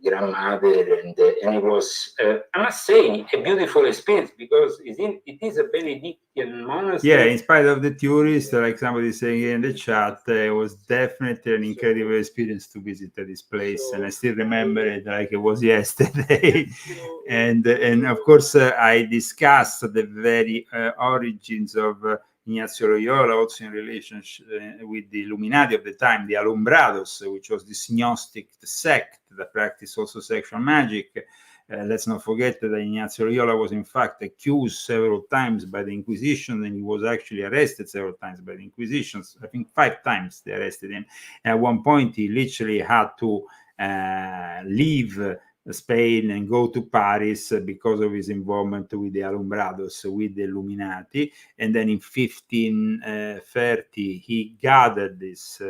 grandmother, and it was, I must say, a beautiful experience, because it is a Benedictine monastery. Yeah, in spite of the tourists, like somebody saying in the chat, it was definitely an incredible experience to visit this place, and I still remember it like it was yesterday. and of course, I discussed the very origins of Ignazio Loyola, also in relationship with the Illuminati of the time, the Alumbrados, which was this Gnostic sect that practiced also sexual magic. Let's not forget that Ignazio Loyola was in fact accused several times by the Inquisition, and he was actually arrested several times by the Inquisition. I think 5 times they arrested him. And at one point, he literally had to leave Spain and go to Paris because of his involvement with the Alumbrados, with the Illuminati. And then in 1530, he gathered his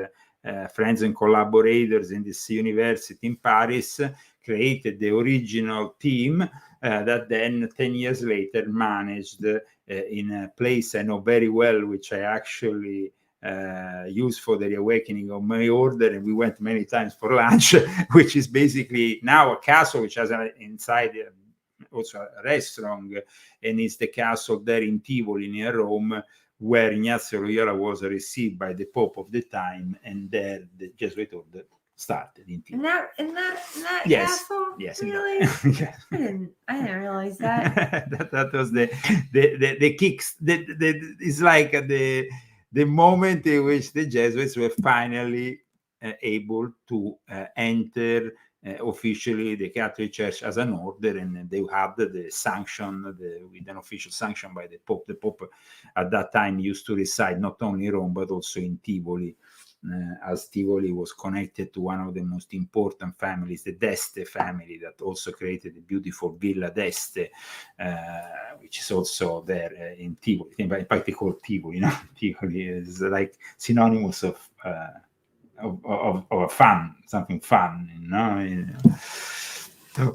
friends and collaborators in this university in Paris, created the original team that then 10 years later managed in a place I know very well, which I actually used for the reawakening of my order, and we went many times for lunch, which is basically now a castle which has inside also a restaurant, and it's the castle there in Tivoli near Rome, where Ignazio Loyola was received by the Pope of the time, and there the Jesuit order started in TV. And that Yes, castle? yes, Really? yes. I didn't realize that. that was the kicks. It's like the moment in which the Jesuits were finally able to enter officially the Catholic Church as an order, and they had the sanction with an official sanction by the Pope. The Pope at that time used to reside not only in Rome but also in Tivoli. As Tivoli was connected to one of the most important families, the d'Este family, that also created the beautiful Villa d'Este, which is also there in Tivoli. In fact, they call it Tivoli. Tivoli is like synonymous of fun, something fun.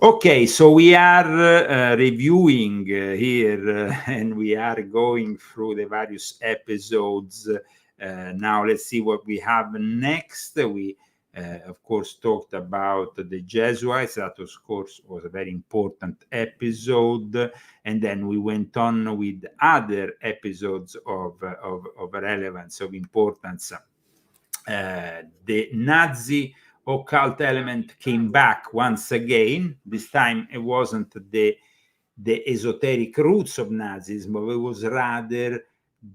Okay, so we are reviewing here, and we are going through the various episodes. Now let's see what we have next. We of course talked about the Jesuits. That of course was a very important episode, and then we went on with other episodes of relevance, of importance. The Nazi occult element came back once again. This time it wasn't the esoteric roots of Nazism, but it was rather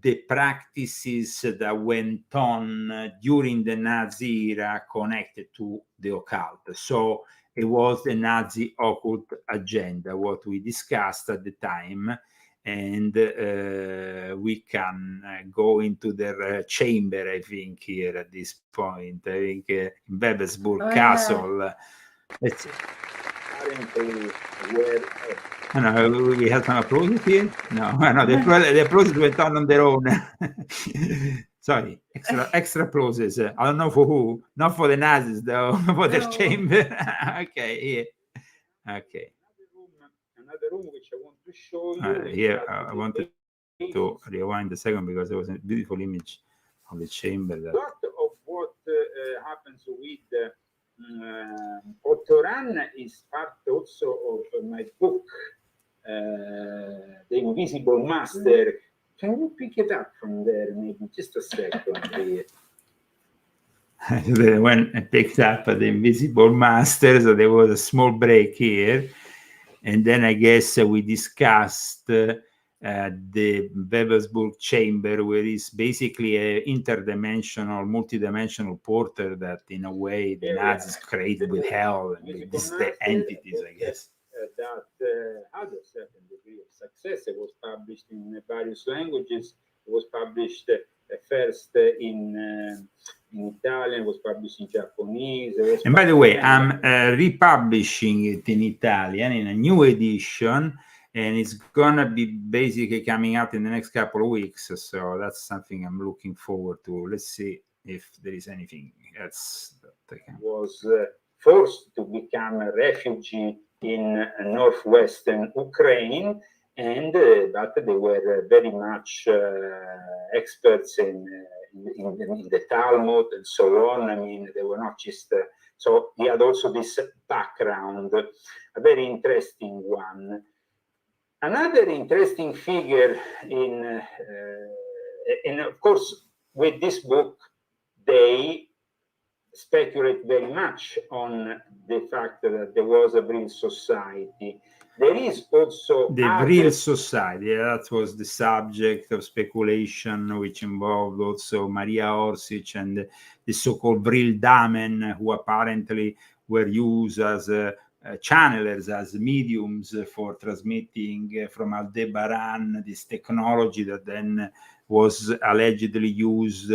the practices that went on during the Nazi era connected to the occult. So it was the Nazi occult agenda, what we discussed at the time, and we can go into their chamber, I think, here at this point. I think in Webbersburg Castle. Let's see. Apparently, where No, we had some applause here. No, the applause went on their own. Sorry, extra applauses. I don't know for who, not for the Nazis though, for their chamber. Okay, here. Okay. Another room which I want to show you. Here, I wanted to rewind a second because there was a beautiful image of the chamber. Part of what happens with Ottoran is part also of my book, The Invisible Master. Can you pick it up from there, maybe just a second? When I picked up The Invisible Master, so there was a small break here, and then I guess we discussed the Webbersburg chamber, where is basically an interdimensional, multidimensional portal that, in a way, the Nazis created with hell and these the entities, I guess. That had a certain degree of success. It was published in various languages. It was published first in Italian, was published in Japanese. And by the way, I'm republishing it in Italian in a new edition, and it's gonna be basically coming out in the next couple of weeks. So that's something I'm looking forward to. Let's see if there is anything else that I can. Was forced to become a refugee in northwestern Ukraine, and but they were very much experts in the Talmud and so on. I mean, they were not just so he had also this background, a very interesting one. Another interesting figure in and of course with this book they speculate very much on the fact that there was a Vril society. There is also the Vril society. That was the subject of speculation, which involved also Maria Orsic and the so-called Vril Damen, who apparently were used as channelers, as mediums for transmitting from Aldebaran this technology that then was allegedly used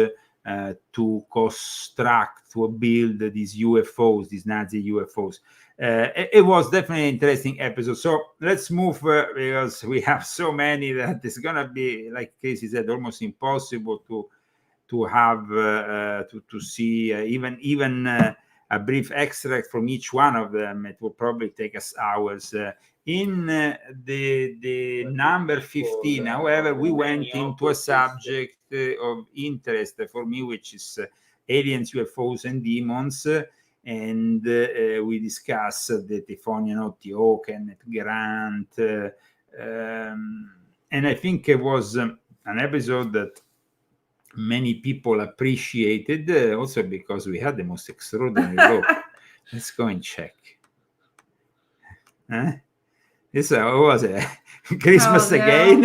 to construct, to build these UFOs, these Nazi UFOs. It was definitely an interesting episode. So let's move because we have so many that it's gonna be, like Casey said, almost impossible to have to see even a brief extract from each one of them. It will probably take us hours. In the number 15, however, we went into a subject of interest for me, which is aliens, UFOs, and demons. And we discussed the Tifonian OTO, Kenneth Grant. And I think it was an episode that many people appreciated, also because we had the most extraordinary book. Let's go and check. This what was it? Christmas Oh, no. again?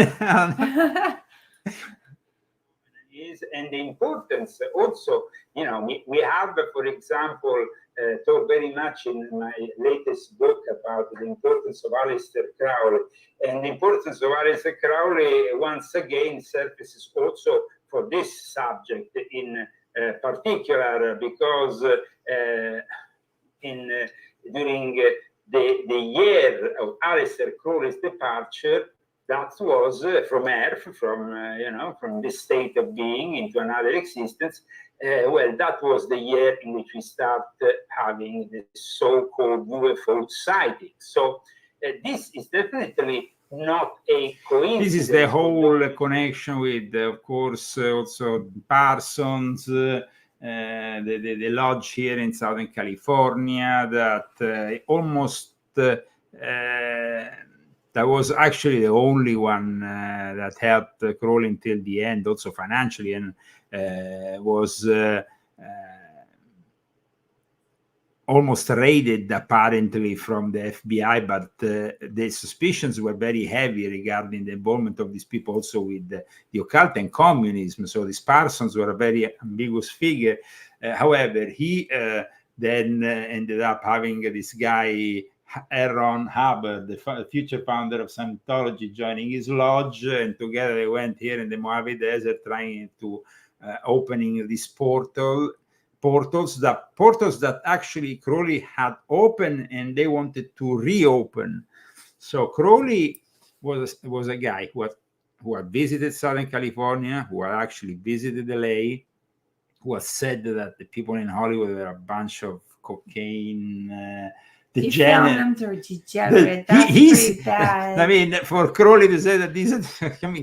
And the importance also, we have, for example, talked very much in my latest book about the importance of Aleister Crowley. And the importance of Aleister Crowley, once again, surfaces also for this subject in particular, because during the year of Aleister Crowley's departure, that was from Earth, from this state of being into another existence. Well, that was the year in which we started having the so-called UFO sightings. So this is definitely not a coincidence. This is the whole connection with, of course, also Parsons, the lodge here in Southern California, that almost that was actually the only one that helped Crowley until the end, also financially, and was almost raided apparently from the FBI, but the suspicions were very heavy regarding the involvement of these people also with the occult and communism. So these Parsons were a very ambiguous figure. However, he then ended up having this guy, Aaron Hubbard, the future founder of Scientology, joining his lodge, and together they went here in the Mojave Desert trying to opening these portals that actually Crowley had opened and they wanted to reopen. So Crowley was a guy who had visited Southern California, who had actually visited LA, who had said that the people in Hollywood were a bunch of cocaine He found them to degenerate. That's pretty bad. I mean, for Crowley to say that these,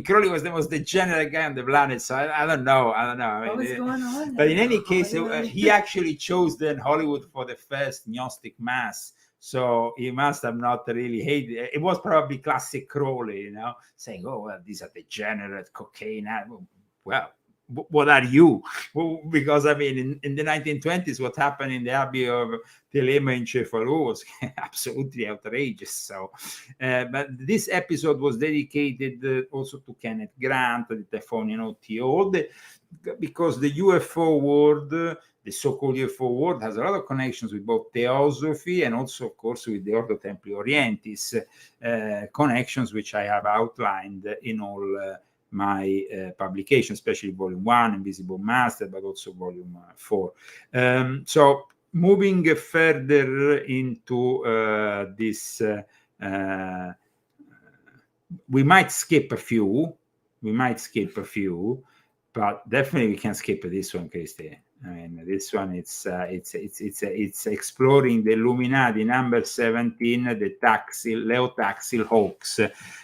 Crowley was the most degenerate guy on the planet. So I don't know. I mean, what was going on? But in any case, he actually chose then Hollywood for the first Gnostic mass. So he must have not really hated. It was probably classic Crowley, saying, "Oh, well, these are degenerate cocaine." Well, what are you? Well, because I mean, in the 1920s, what happened in the Abbey of Telema in Cefalù was absolutely outrageous. So, but this episode was dedicated also to Kenneth Grant, the Typhonian OTO, because the UFO world, the so-called UFO world, has a lot of connections with both Theosophy and also, of course, with the Ordo Templi Orientis, connections which I have outlined in all my publication, especially volume 1, Invisible Master, but also volume 4. So moving further into this, we might skip a few, but definitely we can skip this one, Christy. I mean, this one, it's exploring the Illuminati number 17, the Leo-Taxil hoax.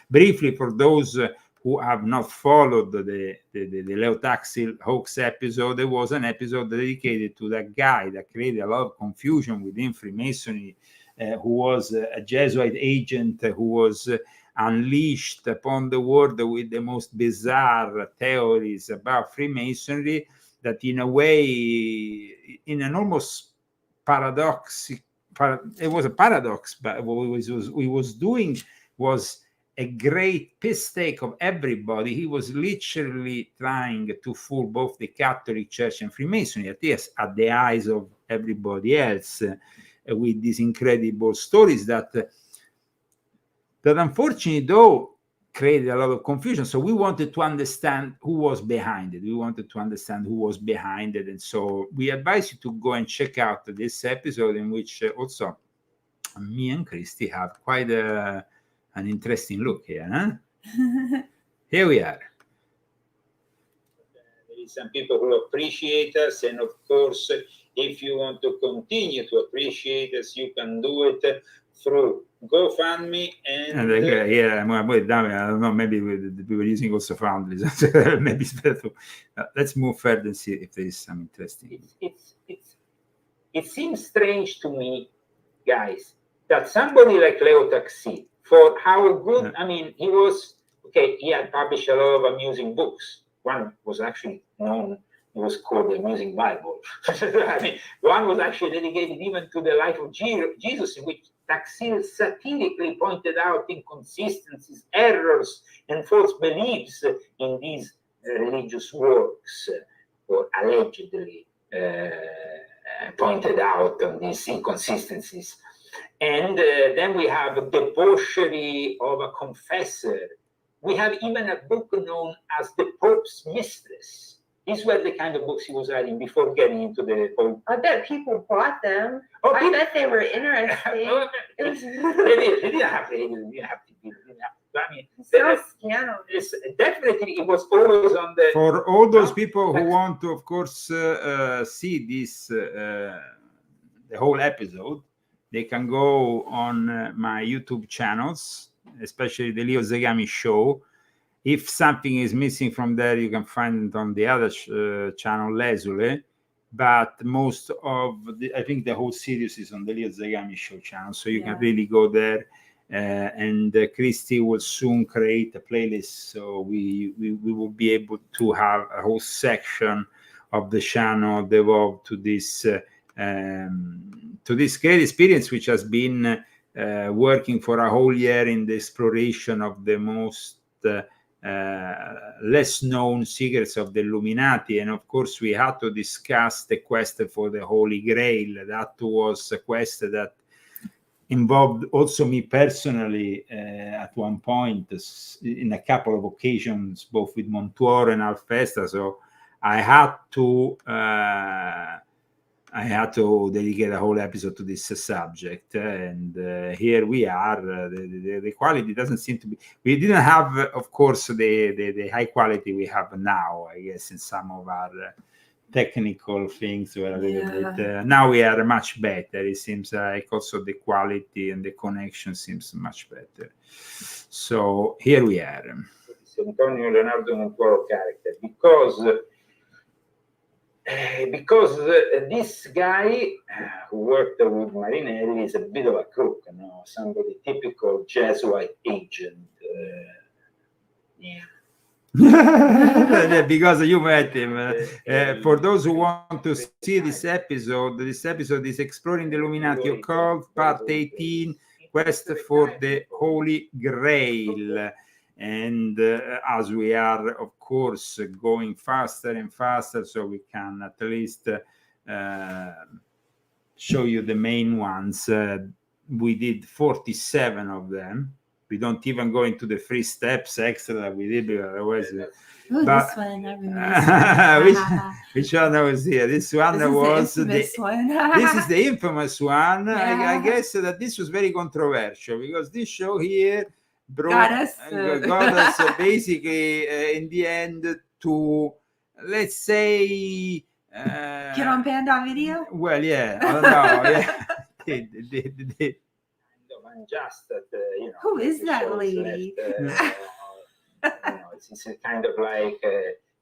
Briefly, for those who have not followed the Leo-Taxil hoax episode, there was an episode dedicated to that guy that created a lot of confusion within Freemasonry, who was a Jesuit agent who was unleashed upon the world with the most bizarre theories about Freemasonry, that in a way, in an almost paradox, it was a paradox, but what he was doing was a great piss take of everybody. He was literally trying to fool both the Catholic Church and Freemasonry, at least at the eyes of everybody else, with these incredible stories that unfortunately, though, created a lot of confusion. So we wanted to understand who was behind it. And so we advise you to go and check out this episode, in which also me and Christy have quite an interesting look here. Huh? Here we are. There is some people who appreciate us, and of course, if you want to continue to appreciate us, you can do it through GoFundMe and I don't know, maybe we were using also Foundries. Maybe it's better to let's move further and see if there is some interesting. It seems strange to me, guys, that somebody like Leo-Taxil, for how good, I mean, he was, okay, he had published a lot of amusing books, one was actually known, it was called the Amusing Bible. I mean, one was actually dedicated even to the life of Jesus, in which Taxil satirically pointed out inconsistencies, errors, and false beliefs in these religious works, or allegedly pointed out on these inconsistencies. And then we have Debauchery of a Confessor. We have even a book known as The Pope's Mistress. These were the kind of books he was writing before getting into the Pope. I bet people bought them. Oh, I bet they were interesting. They didn't have to be. I mean, So scandalous. definitely it was always on the. For all those people who want to, of course, see this, the whole episode, they can go on my YouTube channels, especially the Leo Zagami Show. If something is missing from there, you can find it on the other channel, Lesule. But most of I think the whole series is on the Leo Zagami Show channel, so you can really go there. And Christy will soon create a playlist, so we will be able to have a whole section of the channel devoted to this great experience, which has been working for a whole year in the exploration of the most less known secrets of the Illuminati. And of course we had to discuss the quest for the Holy Grail. That was a quest that involved also me personally at one point, in a couple of occasions, both with Montuor and Alfesta. So I had to dedicate a whole episode to this subject, and here we are. The quality doesn't seem to be. We didn't have, of course, the high quality we have now. I guess in some of our technical things were a little bit. Now we are much better. It seems like also the quality and the connection seems much better. So here we are. Antonio Leonardo Montuoro character, because this guy who worked with Marinelli is a bit of a crook, you know, somebody typical Jesuit agent. Because you met him. For those who want to see this episode is Exploring the Illuminati Occult, Part 18, Quest for the Holy Grail. And as we are, of course, going faster and faster, so we can at least show you the main ones. We did 47 of them. We don't even go into the 3 steps extra that we did, because otherwise. This one, I remember. Which one was here? This one was this one. This is the infamous one. Yeah. I guess that this was very controversial, because this show here got us basically in the end to, let's say, get on Panda Video. Well, yeah, I don't know. Yeah. Unjust that you know. Who is that lady? It's a kind of like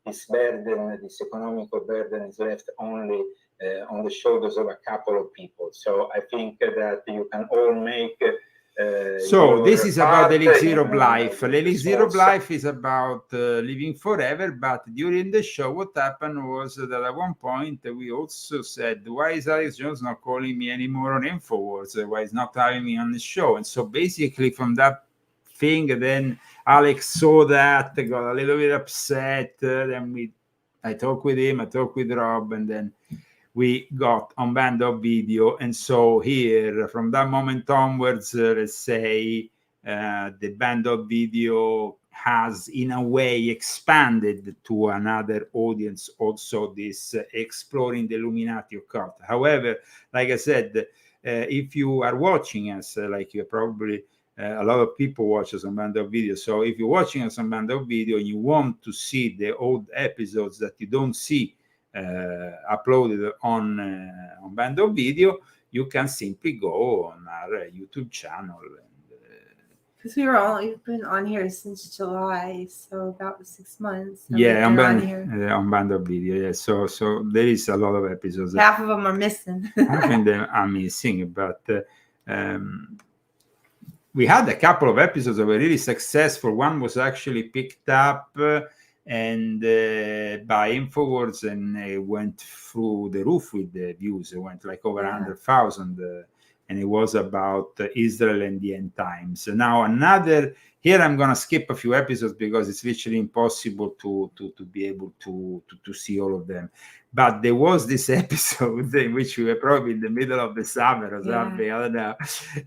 this burden, this economical burden is left only on the shoulders of a couple of people. So I think that you can all make. So this is about the elixir of life. The elixir of life is about living forever. But during the show, what happened was that at one point we also said, why is Alex Jones not calling me anymore on InfoWars? Why is not having me on the show? And so basically from that thing, then Alex saw that, got a little bit upset. Then I talked with him, I talked with Rob, and then we got on Band of Video. And so here, from that moment onwards, let's say, the Band of Video has in a way expanded to another audience, also this Exploring the Illuminati Occult. However, like I said, if you are watching us, like you're probably, a lot of people watch us on Band of Video. So if you're watching us on Band of Video and you want to see the old episodes that you don't see uploaded on Band of Video, you can simply go on our YouTube channel. Because we've been on here since July, so about 6 months. Yeah, on Band of Video. Yeah, so there is a lot of episodes. Half of them are missing. Half of them are missing, but we had a couple of episodes that were really successful. One was actually picked up and by InfoWars, and it went through the roof with the views. It went like over 100,000, and it was about Israel and the end times. Now another, here I'm gonna skip a few episodes because it's literally impossible to be able to see all of them. But there was this episode in which we were probably in the middle of the summer or something, I don't know,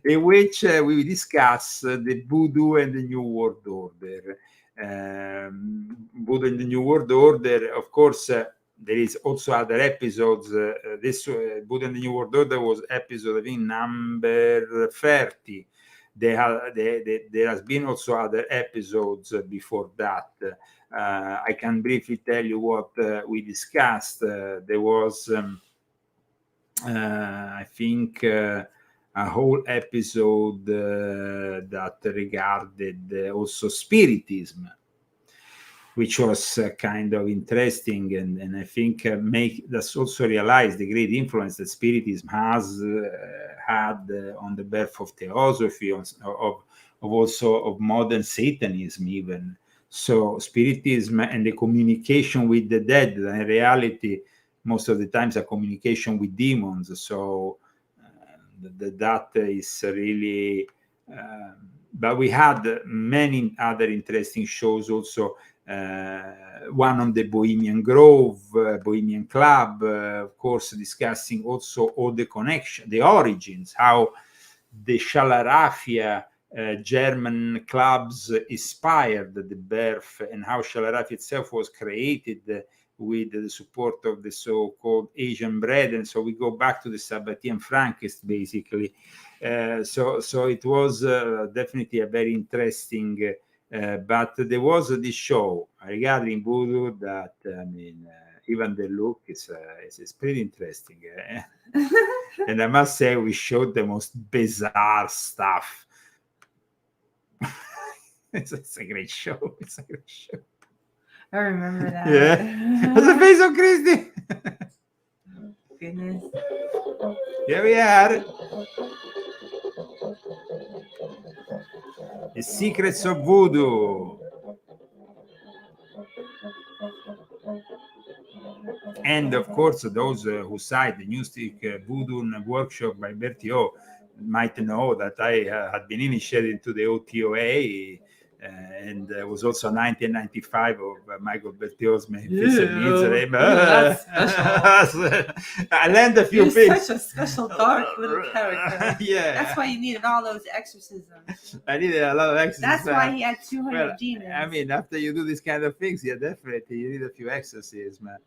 in which we discuss the voodoo and the New World Order. Voodoo and the New World Order, of course, there is also other episodes. This Voodoo and the New World Order was episode, I think, number 30. There has been also other episodes before that. I can briefly tell you what we discussed. There was, I think, a whole episode that regarded also spiritism, which was kind of interesting, and I think make us also realize the great influence that spiritism has had on the birth of theosophy, of also of modern Satanism even. So spiritism and the communication with the dead, in reality, most of the times a communication with demons. So that is really, but we had many other interesting shows also. One on the Bohemian Grove, Bohemian Club, of course, discussing also all the connection, the origins, how the Shalarafia German clubs inspired the birth, and how Shalarafia itself was created with the support of the so-called Asian brethren. So we go back to the Sabbatean Frankists, basically. So it was definitely a very interesting. But there was this show regarding voodoo that, I mean, even the look is pretty interesting. And I must say, we showed the most bizarre stuff. It's a great show. It's a great show. I remember that. Yeah. What's the face of Christy? Goodness. Here we are. The Secrets of Voodoo. And of course, those who cite the Gnostic Voodoo workshop by Berthiaud might know that I had been initiated into the OTOA, and was also 1995 of Michael Berthiaud's Magnificent Misery. That's special. I learned a few You're things. such a special dark little character. Yeah. That's why you needed all those exorcisms. I needed a lot of exercise. That's why he had 200 demons. I mean, after you do this kind of things, yeah, definitely you need a few exorcisms, man.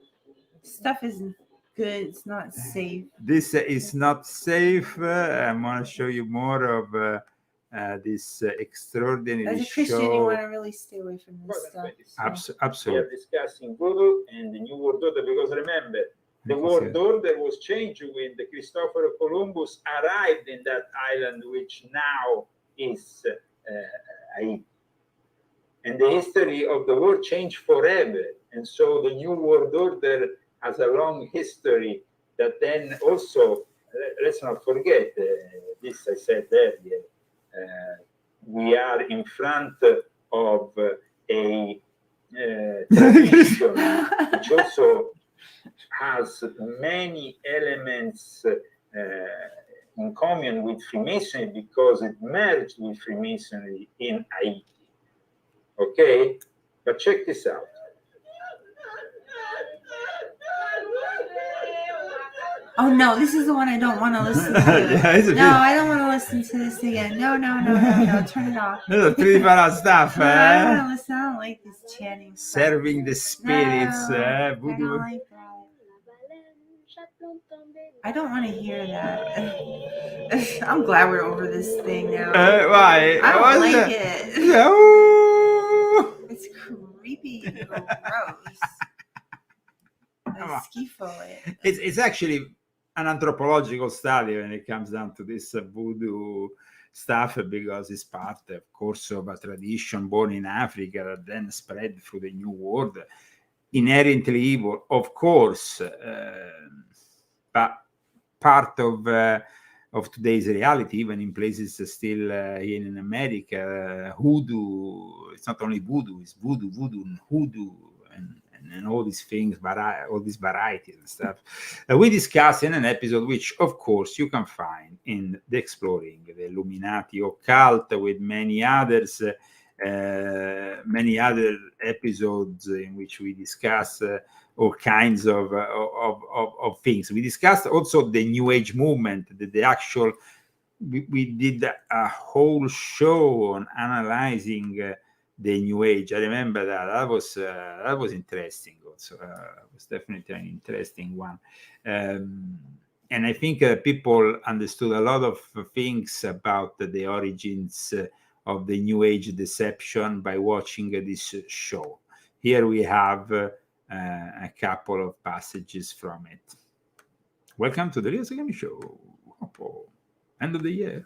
Stuff isn't good. It's not safe. This is not safe. I'm going to show you more of this extraordinary As a Christian, show. you want to really stay away from this stuff. So. We Absolutely. are discussing voodoo and the New World Order, because remember, the world order was changed when the Christopher Columbus arrived in that island, which now is Haiti. And the history of the world changed forever. And so the New World Order has a long history that then also, let's not forget, this I said earlier, we are in front of a tradition which also has many elements in common with Freemasonry, because it merged with Freemasonry in Haiti. Okay? But check this out. Oh no, this is the one I don't want to listen to. I don't want to listen to this again. No, turn it off. That's pretty bad stuff. No, I don't want to listen. I don't like this chanting. Serving the spirits. I Voodoo. don't like that. I don't want to hear that. I'm glad we're over this thing now. Why? I don't like it. No. It's creepy and gross. I schifo it. It's actually an anthropological study when it comes down to this voodoo stuff, because it's part, of course, of a tradition born in Africa that then spread through the New World. Inherently evil, of course, but part of today's reality, even in places still here in America. Hoodoo, it's not only voodoo, it's voodoo, and hoodoo. and all these things, all these varieties and stuff. We discuss in an episode, which of course you can find in the Exploring the Illuminati Occult, with many others, many other episodes in which we discuss all kinds of things. We discussed also the New Age movement, the actual. We did a whole show on analyzing the New Age. I remember that was interesting. Also, it was definitely an interesting one, and I think people understood a lot of things about the origins of the New Age deception by watching this show. Here we have a couple of passages from it. Welcome to the Real Zagami Show. End of the year,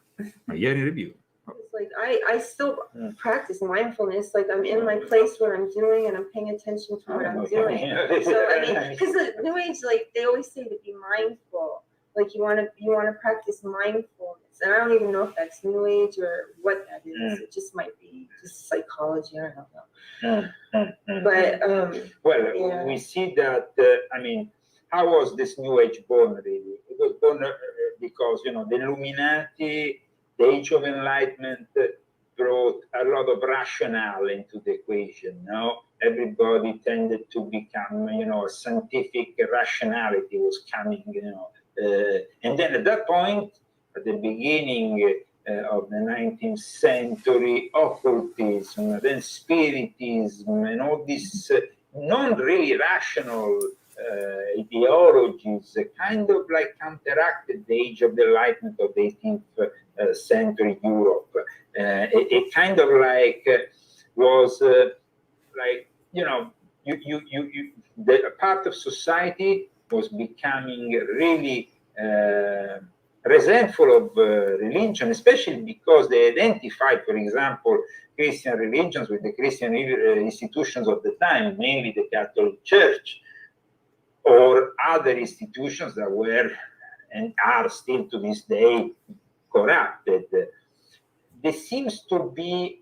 a year in review. It's like I still practice mindfulness. Like I'm in my place where I'm doing, and I'm paying attention to what I'm doing. So I mean, because the New Age, like they always say to be mindful. Like you want to practice mindfulness, and I don't even know if that's New Age or what that is. It just might be just psychology. I don't know. But well, we see that. I mean, how was this New Age born? Really, it was born because the Illuminati, the Age of Enlightenment, brought a lot of rationale into the equation. No, everybody tended to become, a scientific rationality was coming. And then at that point, at the beginning of the 19th century, occultism, then spiritism, and all these non-really rational ideologies kind of like counteracted the Age of the Enlightenment of the 18th century Europe. It kind of like was like, the part of society was becoming really resentful of religion, especially because they identified, for example, Christian religions with the Christian institutions of the time, mainly the Catholic Church, or other institutions that were and are still to this day corrupted. There seems to be,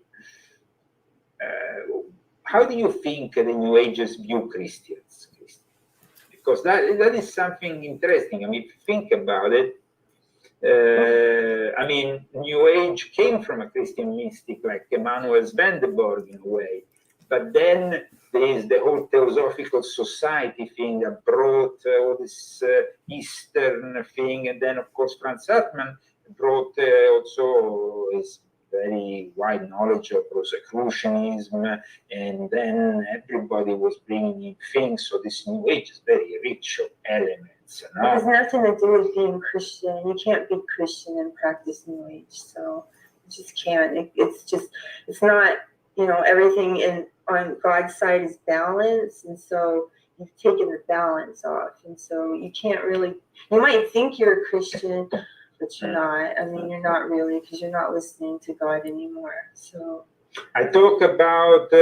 how do you think the New Agers view Christians? Because that is something interesting. I mean, if you think about it, I mean, New Age came from a Christian mystic like Emanuel Swedenborg in a way, but then there is the whole Theosophical Society thing that brought all this Eastern thing, and then of course Franz Hartmann brought also his very wide knowledge of Rosicrucianism, and then everybody was bringing in things. So this New Age is very rich of elements. It has nothing to do with being Christian. You can't be Christian and practice New Age. So you just can't. It's not, everything on God's side is balance. And so you've taken the balance off. And so you can't really, you might think you're a Christian, but you're not. I mean, you're not really, because you're not listening to God anymore. So I talk about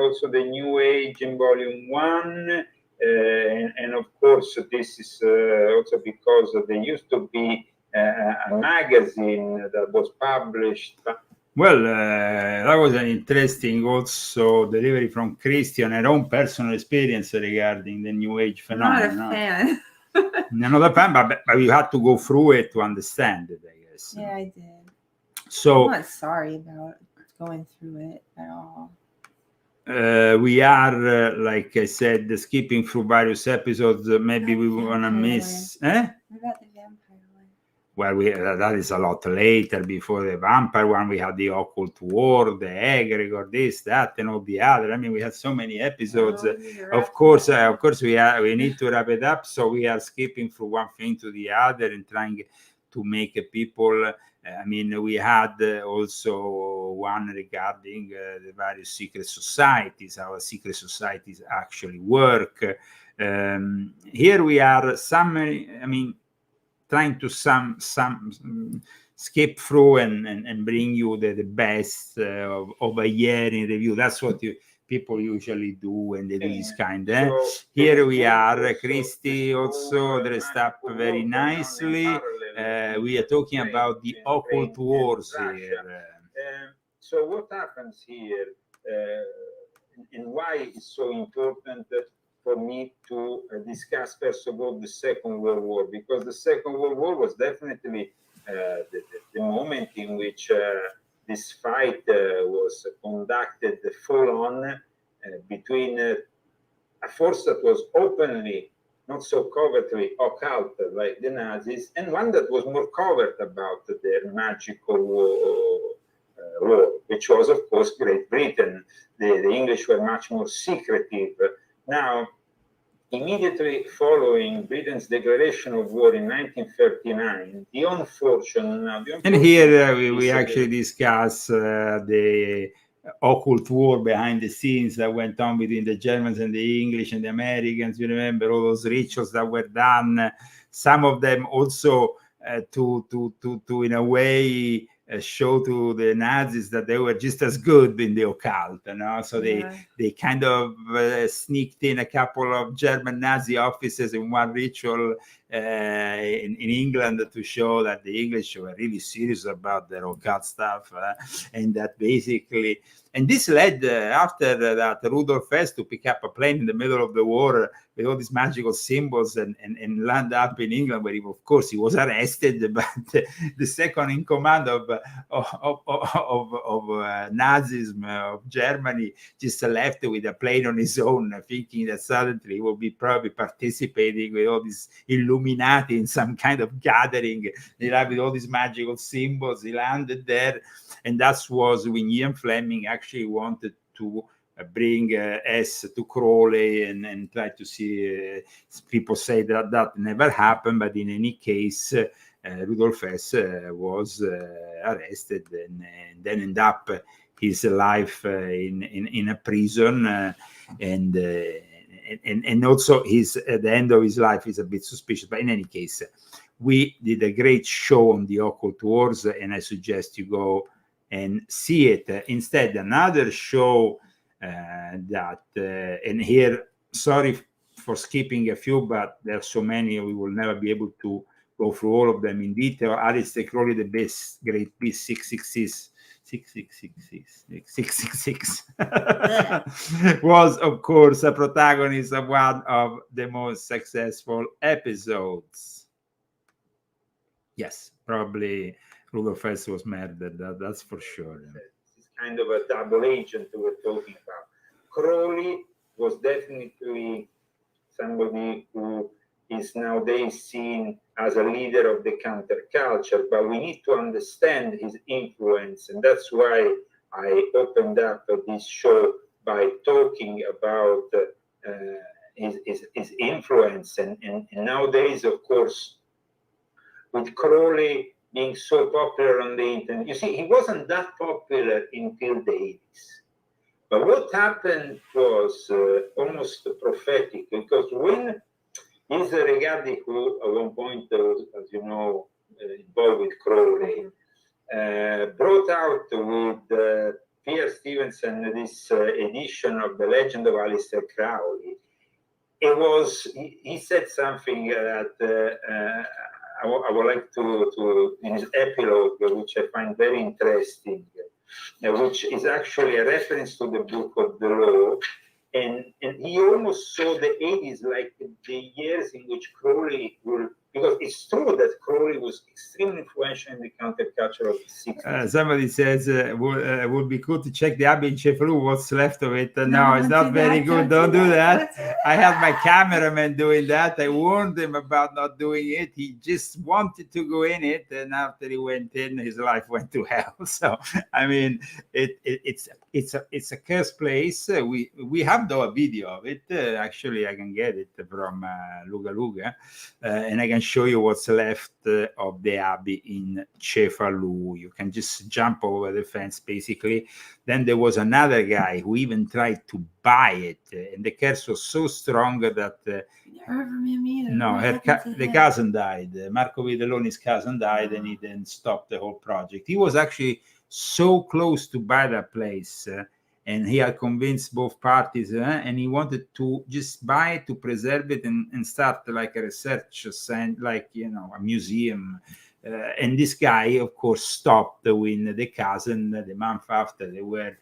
also the New Age in Volume 1. And of course, this is also because there used to be a magazine that was published. Well, that was an interesting also delivery from Christian, her own personal experience regarding the New Age phenomenon. I'm not a fan. Not a fan, but you had to go through it to understand it, I guess. Yeah, I did. So I'm not sorry about going through it at all. We are, like I said, skipping through various episodes. Maybe we want to miss. What about the vampire one? Well, that is a lot later. Before the vampire one, we had the occult war, the egregor, this, that, and all the other. I mean, we had so many episodes. Of course, we need to wrap it up. So we are skipping from one thing to the other and trying to make people. I mean, we had also one regarding the various secret societies, how secret societies actually work. Here we are trying to skip through and bring you the best of a year in review. That's what people usually do when they do this kind. Here we are, Christy also dressed up very nicely. We are talking about the occult wars here. So what happens here and why it's so important for me to discuss, first of all, the Second World War, because the Second World War was definitely the moment in which this fight was conducted full on between a force that was openly, not so covertly, occult like the Nazis, and one that was more covert about their magical war, which was, of course, Great Britain. The English were much more secretive. Now, immediately following Britain's declaration of war in 1939, the unfortunate... And here we actually discuss the occult war behind the scenes that went on between the Germans and the English and the Americans. You remember all those rituals that were done, some of them also to in a way show to the Nazis that they were just as good in the occult, you know? So they kind of sneaked in a couple of German Nazi officers in one ritual in England to show that the English were really serious about their occult stuff, and that basically, and this led after that Rudolf Hess to pick up a plane in the middle of the war with all these magical symbols and land up in England, where of course he was arrested, but the second in command of Nazism of Germany just left with a plane on his own, thinking that suddenly he will be probably participating with all these Illuminati in some kind of gathering. They have with all these magical symbols. He landed there, and that was when Ian Fleming actually wanted to bring S to Crawley and try to see. People say that never happened, but in any case, Rudolf Hess was arrested and then ended up his life in a prison, and also at the end of his life is a bit suspicious. But in any case, we did a great show on the occult wars, and I suggest you go and see it. Instead, another show and here, sorry for skipping a few, but there are so many we will never be able to go through all of them in detail. Alistair Crowley, the best great beast 666 was, of course, a protagonist of one of the most successful episodes. Yes, probably Rudolf Hess was murdered, that's for sure. It's kind of a double agent we're talking about. Crowley was definitely somebody who is nowadays seen as a leader of the counterculture, but we need to understand his influence, and that's why I opened up this show by talking about his influence. And nowadays, of course, with Crowley being so popular on the internet, you see, he wasn't that popular until the 80s. But what happened was almost prophetic, because when Ilse Regardi, who at one point was, as you know, involved with Crowley, brought out with Pierre Stevenson this edition of The Legend of Aleister Crowley. He said something that I would like to, in his epilogue, which I find very interesting, which is actually a reference to the Book of the Law. And he almost saw the 80s like the years in which Crowley will, because it's true that Crowley was extremely influential in the counterculture of the 60s. Somebody says would be good to check the Abbey in Cefalù, what's left of it. No, it's not very good. Don't do that. I had my cameraman doing that. I warned him about not doing it. He just wanted to go in it, and after he went in, his life went to hell. So I mean, it's a cursed place. We have though a video of it. Actually, I can get it from Luga Luga, and I can show you what's left of the Abbey in Cefalù. You can just jump over the fence, basically. Then there was another guy who even tried to buy it, and the curse was so strong that Never from him either. no, the cousin died. Marco Vidaloni's cousin died, and he then stopped the whole project. He was actually so close to buy that place, and he had convinced both parties, and he wanted to just buy it, to preserve it, and start like a research center, like, you know, a museum. And this guy, of course, stopped when the cousin, the month after, they were,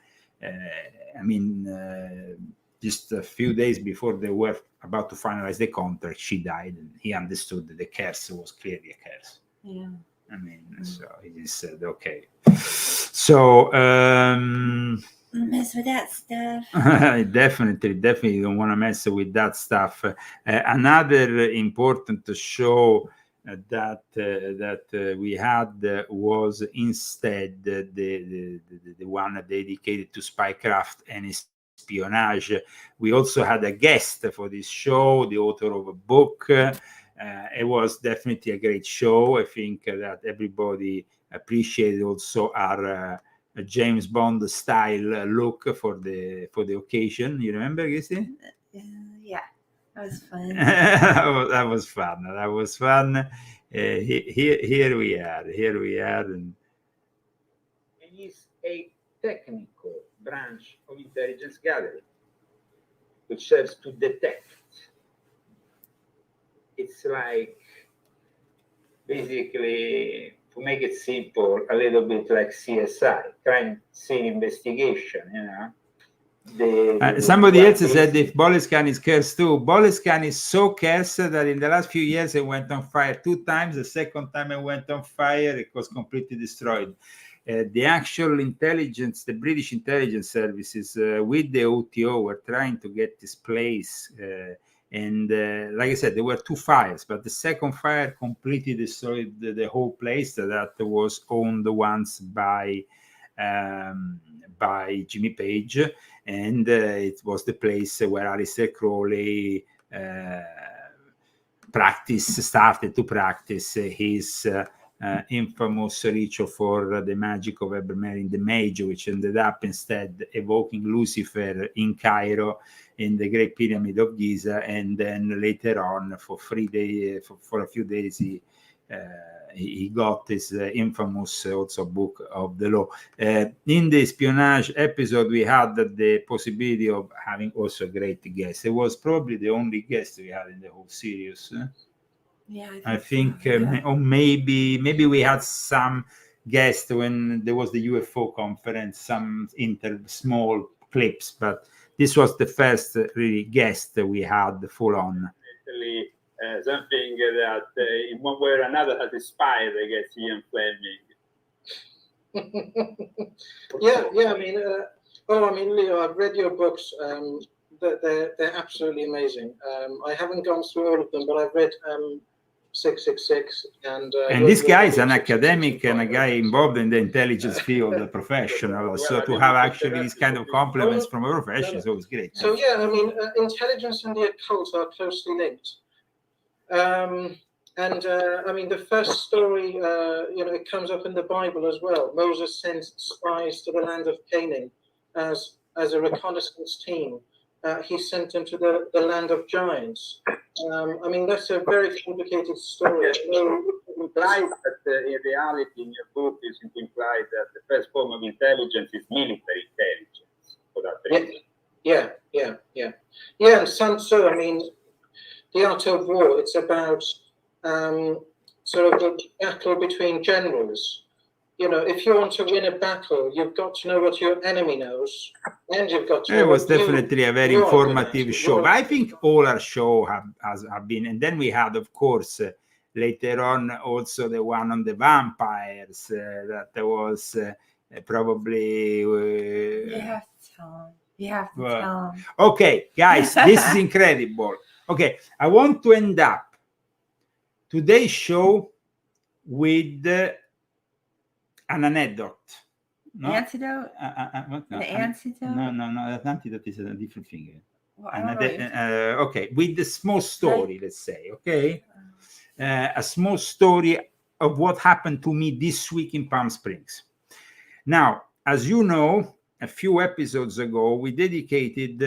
just a few days before they were about to finalize the contract, she died, and he understood that the curse was clearly a curse. Yeah. I mean, so he said, okay. So Mess with that stuff. definitely don't want to mess with that stuff. Another important show that we had was instead the one dedicated to spycraft and espionage. We also had a guest for this show, the author of a book. It was definitely a great show. I think that everybody appreciated also our James Bond style look for the occasion. You remember, Christy? Yeah, that was fun. That was fun. Here we are. And It is a technical branch of intelligence gathering, which serves to detect. It's like, basically, to make it simple, a little bit like CSI, crime scene investigation, somebody else said if Boleskine is cursed too. Boleskine is so cursed that in the last few years it went on fire 2 times. The second time it went on fire, it was completely destroyed. The actual intelligence, the British intelligence services with the OTO were trying to get this place. And like I said, there were 2 fires, but the second fire completely destroyed the whole place that was owned once by Jimmy Page, and it was the place where Aleister Crowley started to practice his infamous ritual for the magic of Ebermerin the Mage, which ended up instead evoking Lucifer in Cairo in the Great Pyramid of Giza, and then later on for 3 days, for a few days, he got this infamous also book of the law. In the espionage episode, we had the possibility of having also a great guest. It was probably the only guest we had in the whole series. Yeah, I think or maybe we had some guests when there was the UFO conference, some small clips, but this was the first really guest we had full on. Something that in one way or another has inspired, I guess, Ian Fleming. Yeah. I mean, Leo, I've read your books. They're absolutely amazing. I haven't gone through all of them, but I've read 666 and this guy is an academic and a guy involved in the intelligence field, a professional. So to have actually these kind of compliments from a profession is always great. So yeah, I mean, intelligence and the occult are closely linked. I mean, the first story, it comes up in the Bible as well. Moses sends spies to the land of Canaan as a reconnaissance team. He sent them to the land of giants. I mean, that's a very complicated story. Implies that in reality, in your book, you seem to imply that the first form of intelligence is military intelligence. For that reason. Yeah. And Sun Tzu, I mean, the art of war, it's about sort of a battle between generals. If you want to win a battle, you've got to know what your enemy knows, and you've got to know. It was definitely a very informative show. But I think all our show have been, and then we had, of course, later on also the one on the vampires. That was probably. You have to tell him. Okay, guys, this is incredible. Okay, I want to end up today's show with an anecdote. No? Antidote? No, the antidote? No, an antidote is a different thing. Well, I don't know. Okay, with the small story, let's say, okay? A small story of what happened to me this week in Palm Springs. Now, as you know, a few episodes ago, we dedicated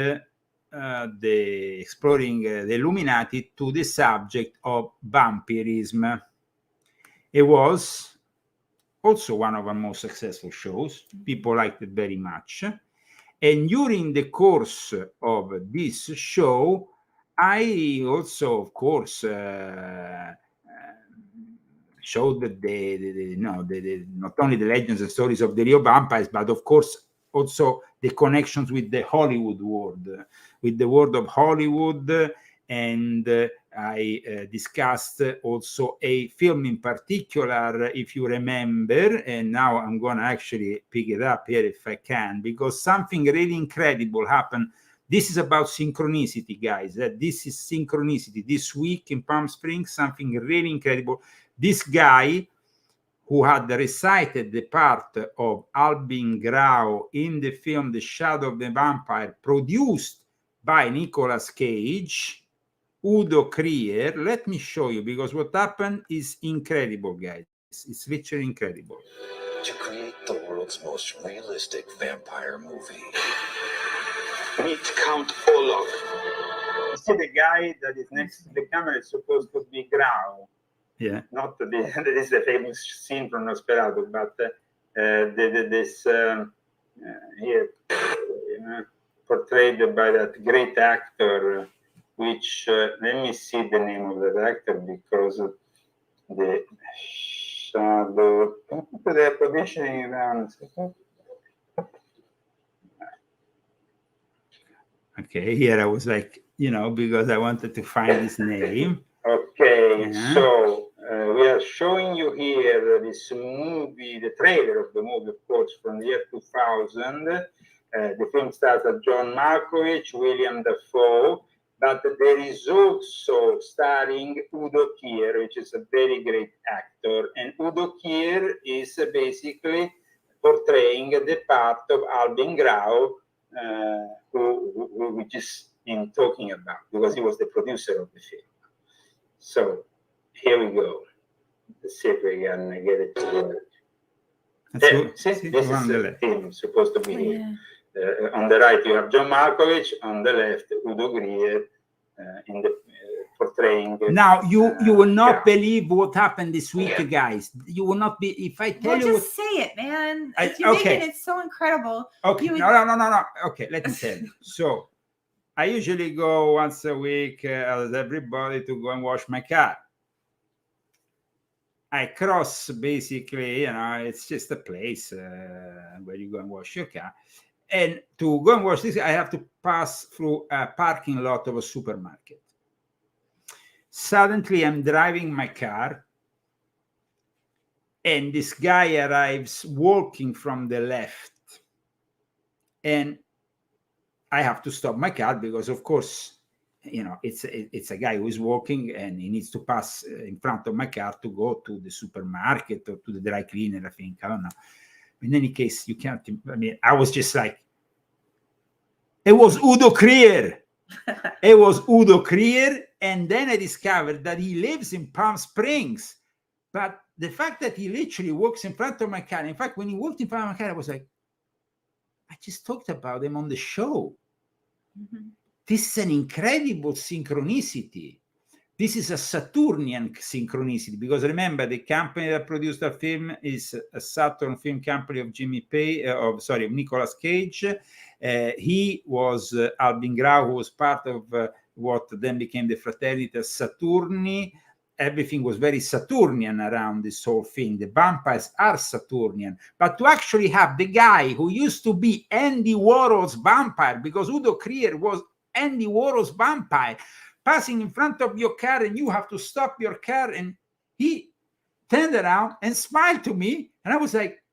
the exploring the Illuminati to the subject of vampirism. It was also one of our most successful shows. People liked it very much. And during the course of this show, I also, of course, showed the not only the legends and stories of the real vampires, but of course also the connections with the Hollywood world, with the world of Hollywood. And I discussed also a film in particular, if you remember, and now I'm going to actually pick it up here if I can, because something really incredible happened. This is about synchronicity, guys. This is synchronicity. This week in Palm Springs, something really incredible. This guy who had recited the part of Albin Grau in the film The Shadow of the Vampire, produced by Nicolas Cage, Udo Krier. Let me show you, because what happened is incredible, guys. It's literally incredible. To create the world's most realistic vampire movie, Meet Count Olaf. You see the guy that is next to the camera is supposed to be Grau. Yeah. Not the that is the famous scene from Nosferatu, but this here portrayed by that great actor, which let me see the name of that actor, because the shadow. They're positioning around. Okay, here I was like, because I wanted to find his name. Okay, Yeah. so we are showing you here this movie, the trailer of the movie, of course, from the year 2000. The film stars John Malkovich, William Dafoe, but there is also starring Udo Kier, which is a very great actor. And Udo Kier is basically portraying the part of Albin Grau, who we just been talking about, because he was the producer of the film. So here we go. Let's see if we can get it to work. This is the film supposed to be here. On the right you have John Malkovich, on the left Udo Krier, in the portraying. Now you will not believe what happened this week, guys. You will not be if I tell you. Just say it, man. You're making it so incredible. Okay. No. Okay, let me tell you. So I usually go once a week, as everybody, to go and wash my car. I cross, basically, it's just a place where you go and wash your car. And to go and wash this, I have to pass through a parking lot of a supermarket. Suddenly, I'm driving my car, and this guy arrives walking from the left. And I have to stop my car because, of course, it's a guy who is walking and he needs to pass in front of my car to go to the supermarket or to the dry cleaner, I think. I don't know. In any case, you can't. I was just like, it was Udo Krier. It was Udo Krier. And then I discovered that he lives in Palm Springs. But the fact that he literally walks in front of my car, in fact, when he walked in front of my car, I was like, I just talked about him on the show. Mm-hmm. This is an incredible synchronicity. This is a Saturnian synchronicity, because remember, the company that produced the film is a Saturn film company of Nicolas Cage. He was Albin Grau, who was part of what then became the Fraternity Saturni. Everything was very Saturnian around this whole thing. The vampires are Saturnian. But to actually have the guy who used to be Andy Warhol's vampire, because Udo Krier was Andy Warhol's vampire, passing in front of your car, and you have to stop your car, and he turned around and smiled to me, and I was like,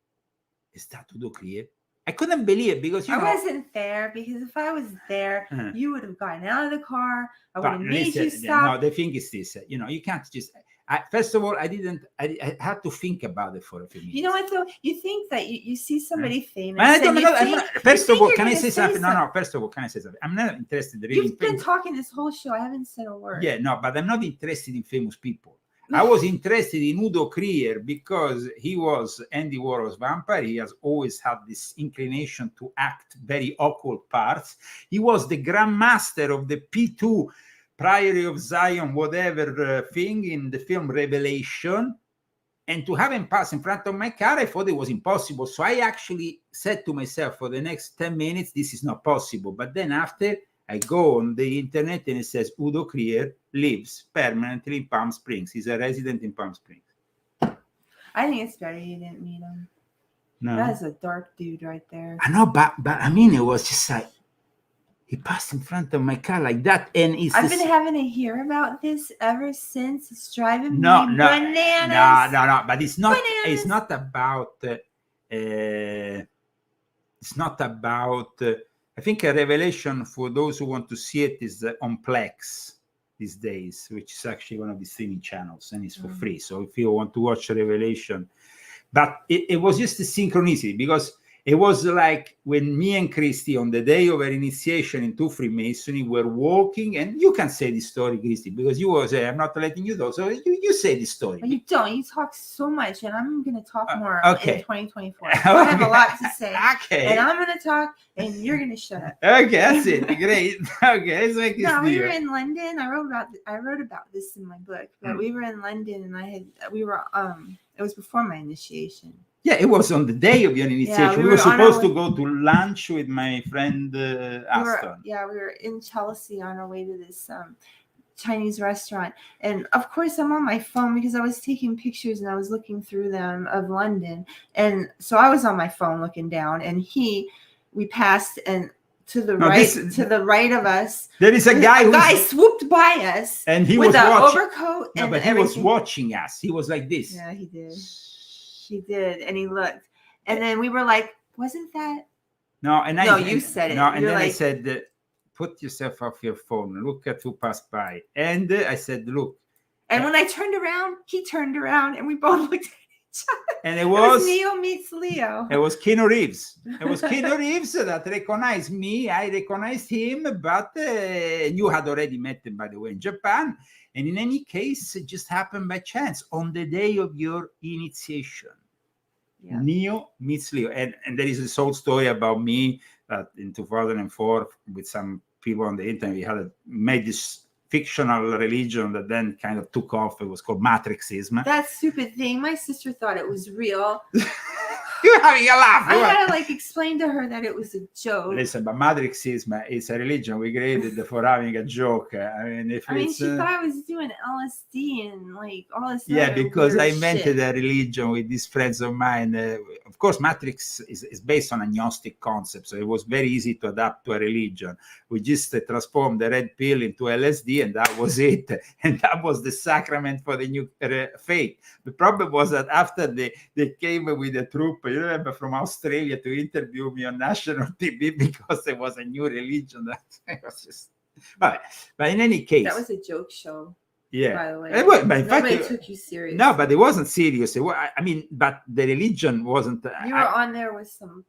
is that Udo Krier? I couldn't believe it, because I wasn't there, because if I was there, you would have gotten out of the car. I would have made you stop. No, the thing is this, you can't just. First of all, I had to think about it for a few minutes. You know what, though? You think that you see somebody famous. First of all, can I say something? No. First of all, can I say something? I'm not interested in You've been talking this whole show. I haven't said a word. Yeah, no, but I'm not interested in famous people. I was interested in Udo Krier because he was Andy Warhol's vampire. He has always had this inclination to act very occult parts. He was the grandmaster of the P2 Priory of Zion, whatever thing in the film Revelation. And to have him pass in front of my car, I thought it was impossible. So I actually said to myself, for the next 10 minutes, this is not possible. But then after, I go on the internet and it says Udo Krier lives permanently in Palm Springs. He's a resident in Palm Springs. I think it's better you didn't meet him. No. That is a dark dude right there. I know, but I mean, it was just like he passed in front of my car like that, and I've been having to hear about this ever since. It's driving me no, bananas. no. But it's not. It's Bananas. not about. It's not about. I think a revelation for those who want to see it is on Plex these days, which is actually one of the streaming channels, and it's for free. So if you want to watch a revelation, but it was just a synchronicity, because it was like when me and Christy on the day of our initiation into Freemasonry were walking, and you can say this story, Christy, because you was I'm not letting you know. So you say this story. Well, you don't. You talk so much, and I'm going to talk more okay. in 2024. So I have a lot to say. Okay. And I'm going to talk, and you're going to shut up. Okay, that's it. Great. Okay, let's make this No, we deal. were in London. I wrote about this in my book, but we were in London, and it was before my initiation. Yeah, it was on the day of your initiation. Yeah, we were supposed to go to lunch with my friend Aston. We were in Chelsea on our way to this Chinese restaurant. And of course, I'm on my phone because I was taking pictures and I was looking through them of London. And so I was on my phone looking down, and we passed, and to the right of us, there is a guy swooped by us, and he with was an watching. overcoat. No, and but he everything. was watching us. He was like this. Yeah, he did. He did, and he looked, and then we were like, "Wasn't that?" No, and you said it. No, and You're then like, I said, "Put yourself off your phone. Look at who passed by." And I said, "Look." And when I turned around, he turned around, and we both looked at each other. And it was Neo meets Leo. It was Keanu Reeves. It was Keanu Reeves that recognized me. I recognized him, but you had already met him, by the way, in Japan. And in any case, it just happened by chance on the day of your initiation. Yeah. Neo meets Leo. And there is this whole story about me that in 2004, with some people on the internet, we had made this fictional religion that then kind of took off. It was called Matrixism. That stupid thing. My sister thought it was real. You're having a laugh. I had to explain to her that it was a joke. Listen, but Matrixism is a religion we created for having a joke. I mean, she thought I was doing LSD and all this. Yeah, because I invented a religion with these friends of mine. Of course, Matrix is based on a Gnostic concept, so it was very easy to adapt to a religion. We just transformed the red pill into LSD, and that was it. And that was the sacrament for the new faith. The problem was that after they came with a troop, you remember, from Australia to interview me on national TV because there was a new religion. That was just, but in any case, that was a joke show. Yeah, by the way, but in fact, nobody took you serious. No, but it wasn't serious. I mean, but the religion wasn't. You were on there with some.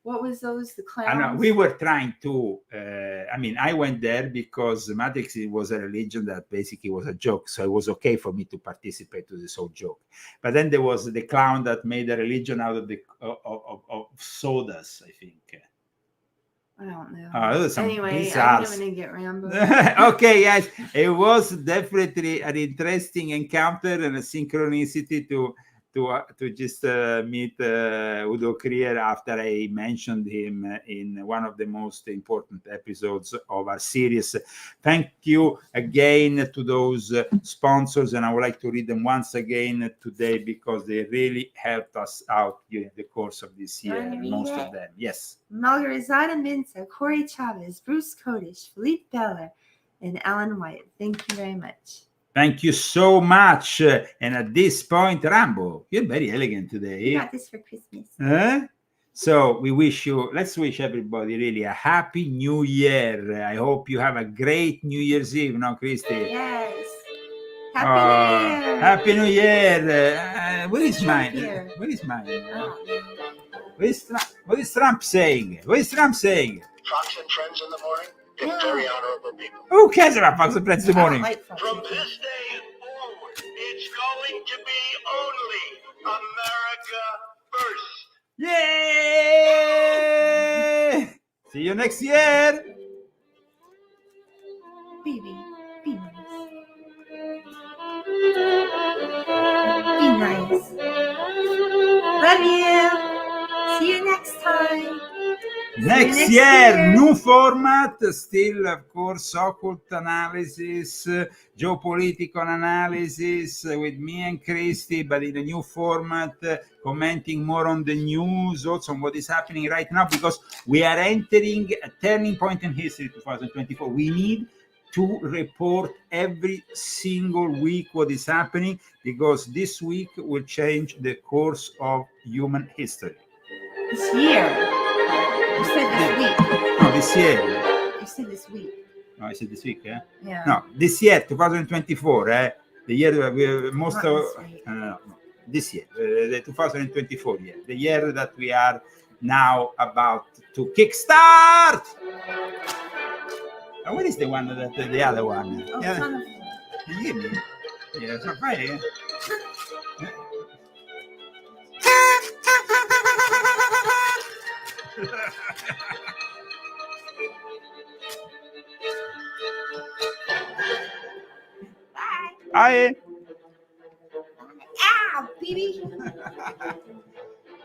What was those? The clowns? I know, we were trying to. I went there because Matrix was a religion that basically was a joke, so it was okay for me to participate to this whole joke. But then there was the clown that made a religion out of the of sodas, I think. I don't know. Anyway, bizarre. I'm going to get Rambo. Okay, yes, it was definitely an interesting encounter and a synchronicity to just meet Udo Krier after I mentioned him in one of the most important episodes of our series. Thank you again to those sponsors, and I would like to read them once again today because they really helped us out during the course of this year. Most of them, yes. Margarizada Minta, Corey Chavez, Bruce Kodish, Philippe Beller, and Alan White. Thank you very much. Thank you so much. And at this point, Rambo, you're very elegant today. You got this for Christmas. So let's wish everybody really a happy new year. I hope you have a great New Year's Eve, no, Christy? Yes. Happy New Year. Happy New Year. Where is mine? Where is mine? What is Trump saying? What is Trump saying? Fox and Friends in the morning? They're very honorable people. Who cares about Fox and Friends in the morning? From this day forward, it's going to be only America first. Yay! See you next year. Baby, be nice. Be nice. Love you. See you next time. Next year, new format, still, of course, occult analysis, geopolitical analysis with me and Christy, but in a new format, commenting more on the news, also on what is happening right now, because we are entering a turning point in history, 2024. We need to report every single week what is happening, because this week will change the course of human history. This year. You said this week. No, this year. You said this week. No, I said this week, eh? Yeah. No, this year, 2024, the year that we most Not of this week. no, this year, the 2024 year, the year that we are now about to kickstart. What is the one that the other one? Oh, Yeah. son of Can you hear me? Yeah, so fine. Yeah. Bye. Ow, baby.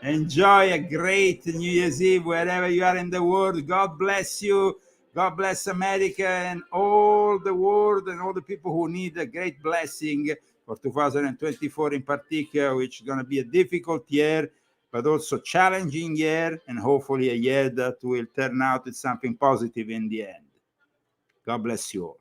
Enjoy a great New Year's Eve wherever you are in the world. God bless you. God bless America and all the world and all the people who need a great blessing for 2024 in particular, which is going to be a difficult year, but also challenging year, and hopefully a year that will turn out as something positive in the end. God bless you all.